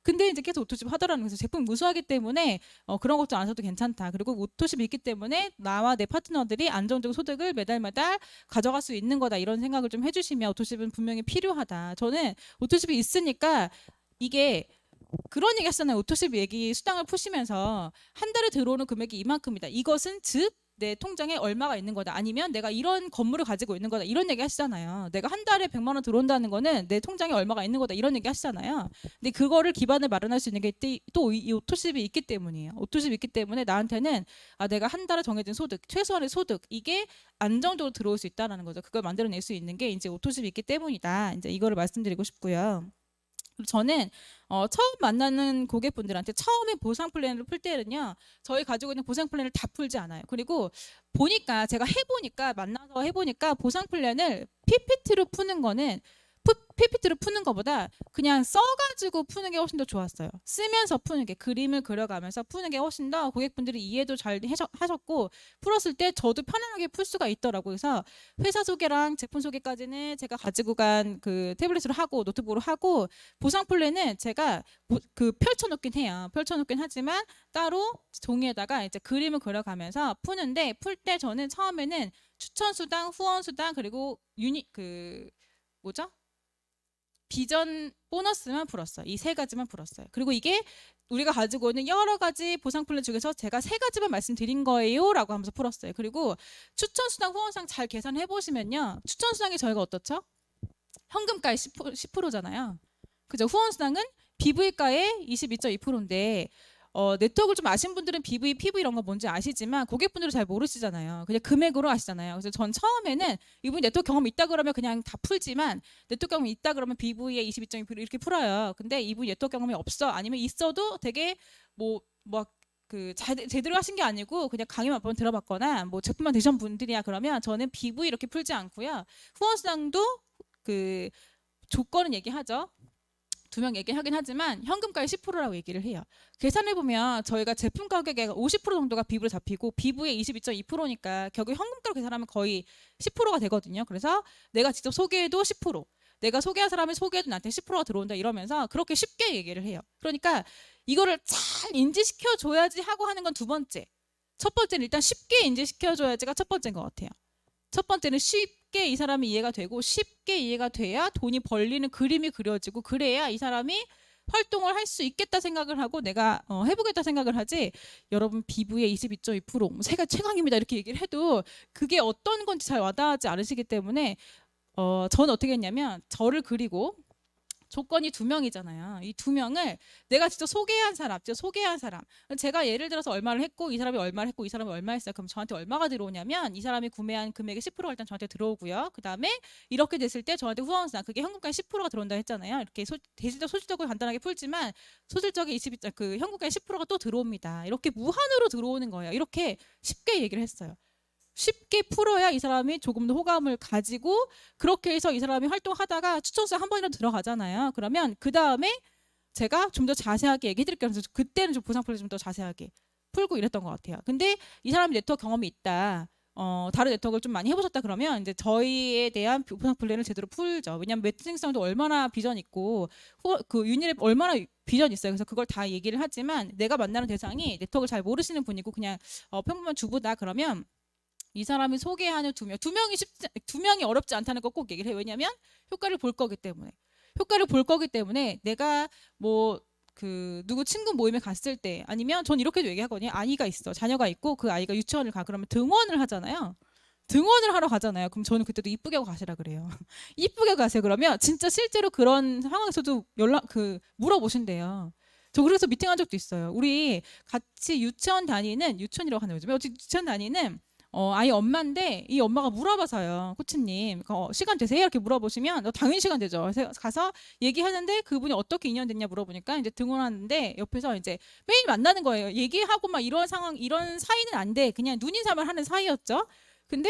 근데 이제 계속 오토십 하더라는 거죠. 제품 무수하기 때문에 그런 것도 안 사도 괜찮다. 그리고 오토십이 있기 때문에 나와 내 파트너들이 안정적인 소득을 매달 가져갈 수 있는 거다, 이런 생각을 좀 해주시면 오토십은 분명히 필요하다. 저는 오토십이 있으니까, 이게 그런 얘기 하시잖아요. 오토십 얘기 수당을 푸시면서 한 달에 들어오는 금액이 이만큼이다. 이것은 즉 내 통장에 얼마가 있는 거다. 아니면 내가 이런 건물을 가지고 있는 거다. 이런 얘기 하시잖아요. 내가 한 달에 100만 원 들어온다는 거는 내 통장에 얼마가 있는 거다. 이런 얘기 하시잖아요. 근데 그거를 기반을 마련할 수 있는 게 또 이 오토십이 있기 때문이에요. 오토십이 있기 때문에 나한테는 내가 한 달에 정해진 소득, 최소한의 소득, 이게 안정적으로 들어올 수 있다는 거죠. 그걸 만들어낼 수 있는 게 이제 오토십이 있기 때문이다. 이제 이거를 말씀드리고 싶고요. 저는 처음 만나는 고객분들한테 처음에 보상 플랜을 풀 때는요, 저희 가지고 있는 보상 플랜을 다 풀지 않아요. 그리고 보니까, 제가 해보니까, 만나서 해보니까 보상 플랜을 PPT로 푸는 거는, PPT로 푸는 것보다 그냥 써가지고 푸는 게 훨씬 더 좋았어요. 쓰면서 푸는 게, 그림을 그려가면서 푸는 게 훨씬 더 고객분들이 이해도 잘 하셨고, 풀었을 때 저도 편안하게 풀 수가 있더라고요. 그래서 회사 소개랑 제품 소개까지는 제가 가지고 간 그 태블릿으로 하고 노트북으로 하고, 보상 플랜은 제가 펼쳐놓긴 해요. 펼쳐놓긴 하지만 따로 종이에다가 이제 그림을 그려가면서 푸는데, 풀 때 저는 처음에는 추천 수당, 후원 수당, 그리고 뭐죠? 비전 보너스만 풀었어요. 이 3가지만 풀었어요. 그리고 이게 우리가 가지고 있는 여러 가지 보상 플랜 중에서 제가 3가지만 말씀드린 거예요 라고 하면서 풀었어요. 그리고 추천 수당, 후원 수당 잘 계산해 보시면요, 추천 수당이 저희가 어떻죠? 현금가의 10%잖아요. 그죠? 후원 수당은 BV가의 22.2%인데, 네트워크를 좀 아신 분들은 BV, PV 이런 거 뭔지 아시지만 고객분들은 잘 모르시잖아요. 그냥 금액으로 아시잖아요. 그래서 전 처음에는 이분이 네트워크 경험이 있다 그러면 그냥 다 풀지만, 네트워크 경험이 있다 그러면 BV의 22.2% 이렇게 풀어요. 근데 이분이 네트워크 경험이 없어, 아니면 있어도 되게 뭐 뭐 제대로 하신 게 아니고 그냥 강의만 몇 번 들어봤거나 뭐 제품만 드신 분들이야 그러면 저는 BV 이렇게 풀지 않고요. 후원수당도 그 조건은 얘기하죠. 2명 얘기하긴 하지만 현금가의 10%라고 얘기를 해요. 계산해 보면 저희가 제품 가격의 50% 정도가 비부로 잡히고 비부의 22.2%니까 결국 현금가로 계산하면 거의 10%가 되거든요. 그래서 내가 직접 소개해도 10%, 내가 소개한 사람이 소개해도 나한테 10%가 들어온다 이러면서 그렇게 쉽게 얘기를 해요. 그러니까 이거를 잘 인지시켜 줘야지 하고 하는 건 두 번째. 첫 번째는 일단 쉽게 인지시켜 줘야지가 첫 번째인 것 같아요. 첫 번째는 쉽게 이 사람이 이해가 되고 쉽게 이해가 돼야 돈이 벌리는 그림이 그려지고 그래야 이 사람이 활동을 할 수 있겠다 생각을 하고 내가 해보겠다 생각을 하지. 여러분 비부의 22.2% 세가 최강입니다 이렇게 얘기를 해도 그게 어떤 건지 잘 와닿지 않으시기 때문에 저는 어떻게 했냐면 저를 그리고 조건이 2명이잖아요. 이 2명을 내가 직접 소개한 사람, 제가 예를 들어서 얼마를 했고 이 사람이 얼마를 했고 이 사람이 얼마 했어요. 그럼 저한테 얼마가 들어오냐면 이 사람이 구매한 금액의 10%가 일단 저한테 들어오고요. 그 다음에 이렇게 됐을 때 저한테 후원수당 그게 현금가의 10%가 들어온다 했잖아요. 이렇게 대실적 소실적으로 간단하게 풀지만 소실적인 22, 현금가의 10%가 또 들어옵니다. 이렇게 무한으로 들어오는 거예요. 이렇게 쉽게 얘기를 했어요. 쉽게 풀어야 이 사람이 조금 더 호감을 가지고 그렇게 해서 이 사람이 활동하다가 추천서 한 번이라도 들어가잖아요. 그러면 그 다음에 제가 좀 더 자세하게 얘기해 드릴게요. 그래서 그때는 좀 보상 플랜을 좀 더 자세하게 풀고 이랬던 것 같아요. 근데 이 사람이 네트워크 경험이 있다. 다른 네트워크를 좀 많이 해보셨다 그러면 이제 저희에 대한 보상 플랜을 제대로 풀죠. 왜냐하면 매칭성도 얼마나 비전 있고 그 유니랩 얼마나 비전 있어요. 그래서 그걸 다 얘기를 하지만 내가 만나는 대상이 네트워크를 잘 모르시는 분이고 그냥 평범한 주부다 그러면 이 사람이 소개하는 2명, 2명이 어렵지 않다는 거 꼭 얘기를 해요. 왜냐하면 효과를 볼 거기 때문에. 내가 뭐 누구 친구 모임에 갔을 때 아니면 전 이렇게도 얘기하거든요. 아이가 있어, 자녀가 있고 그 아이가 유치원을 가 그러면 등원을 하잖아요. 등원을 하러 가잖아요. 그럼 저는 그때도 이쁘게 하고 가시라 그래요. 이쁘게 가세요. 그러면 진짜 실제로 그런 상황에서도 물어보신대요. 저 그래서 미팅한 적도 있어요. 우리 같이 유치원이라고 하는 거죠. 유치원 다니는 아이 엄마인데 이 엄마가 물어봐서요. 코치님 시간 되세요? 이렇게 물어보시면 당연히 시간 되죠. 그래서 가서 얘기하는데 그분이 어떻게 인연 됐냐 물어보니까 이제 등원하는데 옆에서 이제 매일 만나는 거예요. 얘기하고 막 이런 상황 이런 사이는 안 돼. 그냥 눈인사만 하는 사이였죠. 근데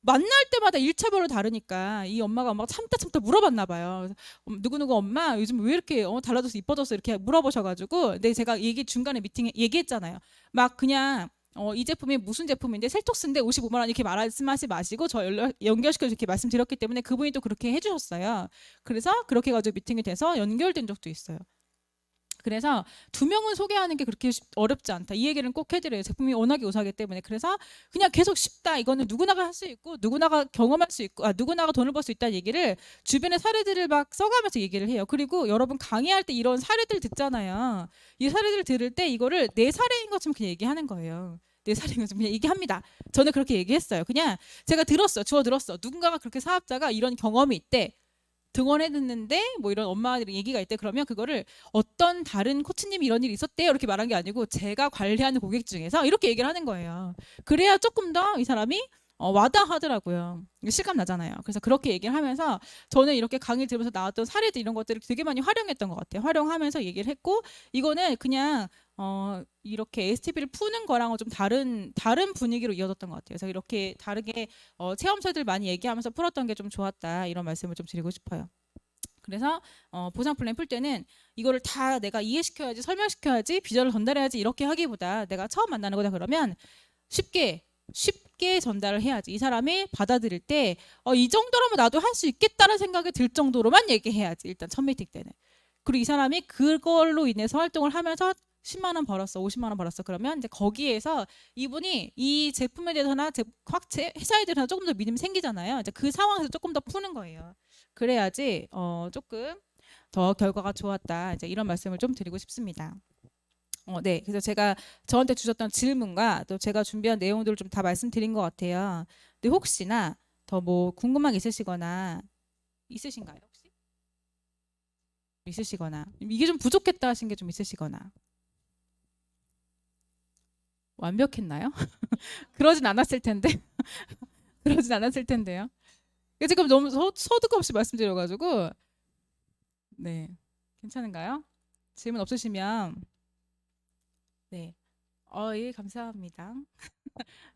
만날 때마다 일차별로 다르니까 이 엄마가 막 참다 물어봤나 봐요. 그래서 누구누구 엄마 요즘 왜 이렇게 달라져서 이뻐졌어 이렇게 물어보셔가지고 근데 제가 중간에 미팅에 얘기했잖아요. 막 그냥 이 제품이 무슨 제품인데 셀톡스인데 55만 원 이렇게 말씀하지 마시고 저 연결시켜서 이렇게 말씀드렸기 때문에 그분이 또 그렇게 해주셨어요. 그래서 그렇게 해가지고 미팅이 돼서 연결된 적도 있어요. 그래서 2명은 소개하는 게 그렇게 어렵지 않다. 이 얘기는 꼭 해드려요. 제품이 워낙에 우수하기 때문에. 그래서 그냥 계속 쉽다. 이거는 누구나가 할 수 있고 누구나가 경험할 수 있고 누구나가 돈을 벌 수 있다는 얘기를 주변의 사례들을 막 써가면서 얘기를 해요. 그리고 여러분 강의할 때 이런 사례들 듣잖아요. 이 사례들 들을 때 이거를 내 사례인 것처럼 그냥 얘기하는 거예요. 내 사례인 것처럼 그냥 얘기합니다. 저는 그렇게 얘기했어요. 그냥 제가 주워 들었어. 누군가가 그렇게 사업자가 이런 경험이 있대. 등원해 듣는데 뭐 이런 엄마들이 얘기가 있대. 그러면 그거를 어떤 다른 코치님이 이런 일이 있었대요 이렇게 말한 게 아니고 제가 관리하는 고객 중에서 이렇게 얘기를 하는 거예요. 그래야 조금 더 이 사람이 와닿하더라고요. 실감 나잖아요. 그래서 그렇게 얘기를 하면서 저는 이렇게 강의 들으면서 나왔던 사례들 이런 것들을 되게 많이 활용했던 것 같아요. 활용하면서 얘기를 했고 이거는 그냥 이렇게 STP를 푸는 거랑은 좀 다른 분위기로 이어졌던 것 같아요. 그래서 이렇게 다르게 체험사들 많이 얘기하면서 풀었던 게 좀 좋았다 이런 말씀을 좀 드리고 싶어요. 그래서 보상 플랜 풀 때는 이거를 다 내가 이해시켜야지 설명시켜야지 비전을 전달해야지 이렇게 하기보다 내가 처음 만나는 거다 그러면 쉽게 전달을 해야지. 이 사람이 받아들일 때 이 정도라면 나도 할 수 있겠다는 생각이 들 정도로만 얘기해야지. 일단 첫 미팅 때는. 그리고 이 사람이 그걸로 인해서 활동을 하면서 10만 원 벌었어, 50만 원 벌었어. 그러면 이제 거기에서 이분이 이 제품에 대해서나 회사에 대해서 조금 더 믿음이 생기잖아요. 이제 그 상황에서 조금 더 푸는 거예요. 그래야지 조금 더 결과가 좋았다. 이제 이런 말씀을 좀 드리고 싶습니다. 네. 그래서 제가 저한테 주셨던 질문과 또 제가 준비한 내용들을 좀 다 말씀드린 것 같아요. 근데 혹시나 더 뭐 궁금한 게 있으시거나 있으신가요? 혹시? 있으시거나 이게 좀 부족했다 하신 게 좀 있으시거나 완벽했나요? 그러진 않았을 텐데. 그러진 않았을 텐데요. 지금 너무 서두가 없이 말씀드려가지고 네. 괜찮은가요? 질문 없으시면 네. 예, 감사합니다.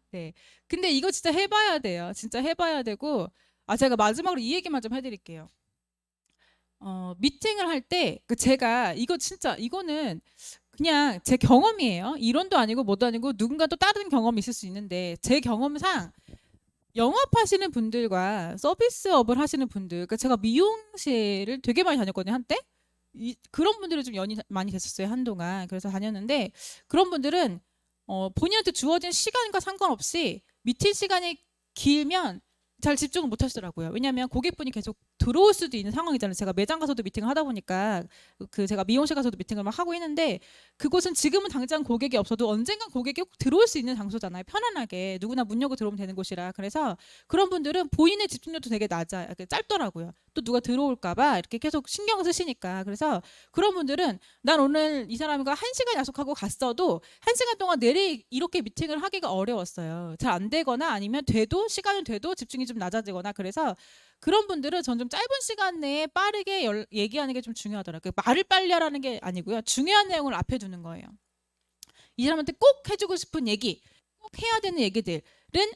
네. 근데 이거 진짜 해봐야 돼요. 진짜 해봐야 되고, 제가 마지막으로 이 얘기만 좀 해드릴게요. 미팅을 할 때, 제가 이거 진짜, 이거는 그냥 제 경험이에요. 이론도 아니고 뭐도 아니고 누군가 또 다른 경험이 있을 수 있는데, 제 경험상 영업하시는 분들과 서비스업을 하시는 분들, 그러니까 제가 미용실을 되게 많이 다녔거든요, 한때. 그런 분들이 좀 연이 많이 됐었어요, 한동안. 그래서 다녔는데, 그런 분들은 본인한테 주어진 시간과 상관없이 미팅 시간이 길면 잘 집중을 못 하시더라고요. 왜냐하면 고객분이 계속 들어올 수도 있는 상황이잖아요. 제가 매장 가서도 미팅을 하다 보니까 제가 미용실 가서도 미팅을 막 하고 있는데, 그곳은 지금은 당장 고객이 없어도 언젠간 고객이 꼭 들어올 수 있는 장소잖아요. 편안하게 누구나 문 열고 들어오면 되는 곳이라. 그래서 그런 분들은 본인의 집중력도 되게 낮아요. 짧더라고요. 또 누가 들어올까봐 이렇게 계속 신경을 쓰시니까. 그래서 그런 분들은 난 오늘 이 사람과 1시간 약속하고 갔어도 1시간 동안 내리 이렇게 미팅을 하기가 어려웠어요. 잘 안 되거나 아니면 돼도 시간은 돼도 집중이 좀 낮아지거나. 그래서 그런 분들은 전 좀 짧은 시간 내에 빠르게 얘기하는 게 좀 중요하더라고요. 말을 빨리 하라는 게 아니고요. 중요한 내용을 앞에 두는 거예요. 이 사람한테 꼭 해주고 싶은 얘기, 꼭 해야 되는 얘기들은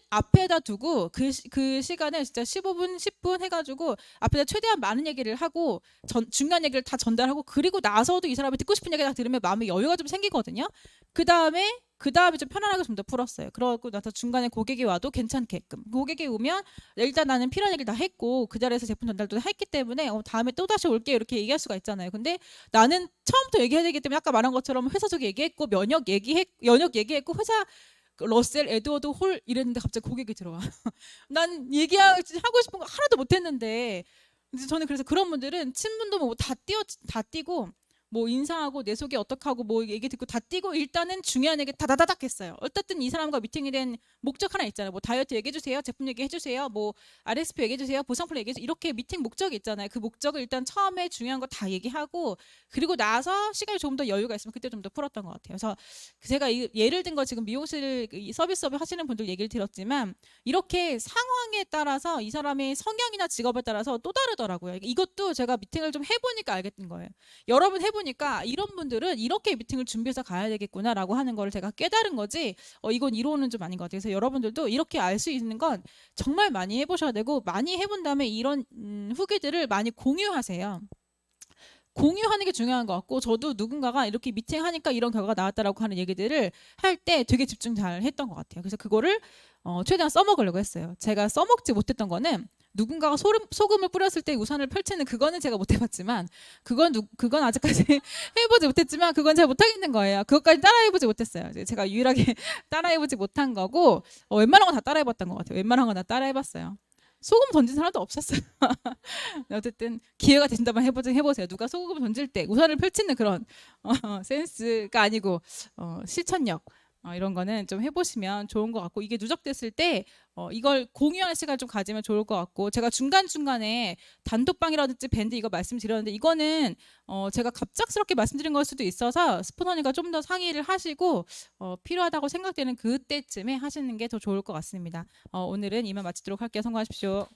앞에다 두고 그 시간을 진짜 15분, 10분 해가지고 앞에다 최대한 많은 얘기를 하고 중요한 얘기를 다 전달하고, 그리고 나서도 이 사람이 듣고 싶은 얘기 다 들으면 마음에 여유가 좀 생기거든요. 그 다음에 좀 편안하게 좀 더 풀었어요. 그러고 나서 중간에 고객이 와도 괜찮게끔. 고객이 오면 일단 나는 필요한 얘기를 다 했고 그 자리에서 제품 전달도 했기 때문에 다음에 또 다시 올게요 이렇게 얘기할 수가 있잖아요. 근데 나는 처음부터 얘기해야 되기 때문에 아까 말한 것처럼 회사적 얘기했고 연역 얘기했고 회사 러셀 에드워드 홀 이랬는데 갑자기 고객이 들어와. 난 얘기하고 싶은 거 하나도 못했는데. 저는 그래서 그런 분들은 친분도 뭐 다 띄고 뭐 인사하고 내 속에 어떻게 하고 뭐 얘기 듣고 다 띄고 일단은 중요한 얘기 다다다닥 했어요. 어쨌든 이 사람과 미팅이 된 목적 하나 있잖아요. 뭐 다이어트 얘기해 주세요. 제품 얘기해 주세요. 뭐 RSP 얘기해 주세요. 보상플랜 얘기해 주세요. 이렇게 미팅 목적이 있잖아요. 그 목적을 일단 처음에 중요한 거 다 얘기하고 그리고 나서 시간이 조금 더 여유가 있으면 그때 좀 더 풀었던 것 같아요. 그래서 제가 예를 든 거 지금 미용실 서비스업을 하시는 분들 얘기를 들었지만 이렇게 상황에 따라서 이 사람의 성향이나 직업에 따라서 또 다르더라고요. 이것도 제가 미팅을 좀 해보니까 알겠던 거예요. 여러 번 해보니까 이런 분들은 이렇게 미팅을 준비해서 가야 되겠구나라고 하는 걸 제가 깨달은 거지, 이건 이론은 좀 아닌 것 같아요. 그래서 여러분들도 이렇게 알 수 있는 건 정말 많이 해보셔야 되고, 많이 해본 다음에 이런 후기들을 많이 공유하세요. 공유하는 게 중요한 것 같고, 저도 누군가가 이렇게 미팅하니까 이런 결과가 나왔다라고 하는 얘기들을 할 때 되게 집중 잘 했던 것 같아요. 그래서 그거를 최대한 써먹으려고 했어요. 제가 써먹지 못했던 거는 누군가가 소금을 뿌렸을 때 우산을 펼치는 그거는 제가 못 해봤지만, 그건 아직까지 해보지 못했지만 그건 제가 못하겠는 거예요. 그것까지 따라해보지 못했어요. 제가 유일하게 따라해보지 못한 거고, 웬만한 건 다 따라해봤던 것 같아요. 웬만한 건 다 따라해봤어요. 소금 던진 사람도 없었어요. 어쨌든 기회가 되신다면 해보세요. 누가 소금을 던질 때 우산을 펼치는 그런 센스가 아니고 실천력, 이런 거는 좀 해보시면 좋은 것 같고, 이게 누적됐을 때 이걸 공유할 시간을 좀 가지면 좋을 것 같고, 제가 중간중간에 단톡방이라든지 밴드 이거 말씀드렸는데, 이거는 제가 갑작스럽게 말씀드린 걸 수도 있어서 스포너님과 좀 더 상의를 하시고 필요하다고 생각되는 그때쯤에 하시는 게 더 좋을 것 같습니다. 오늘은 이만 마치도록 할게요. 성공하십시오.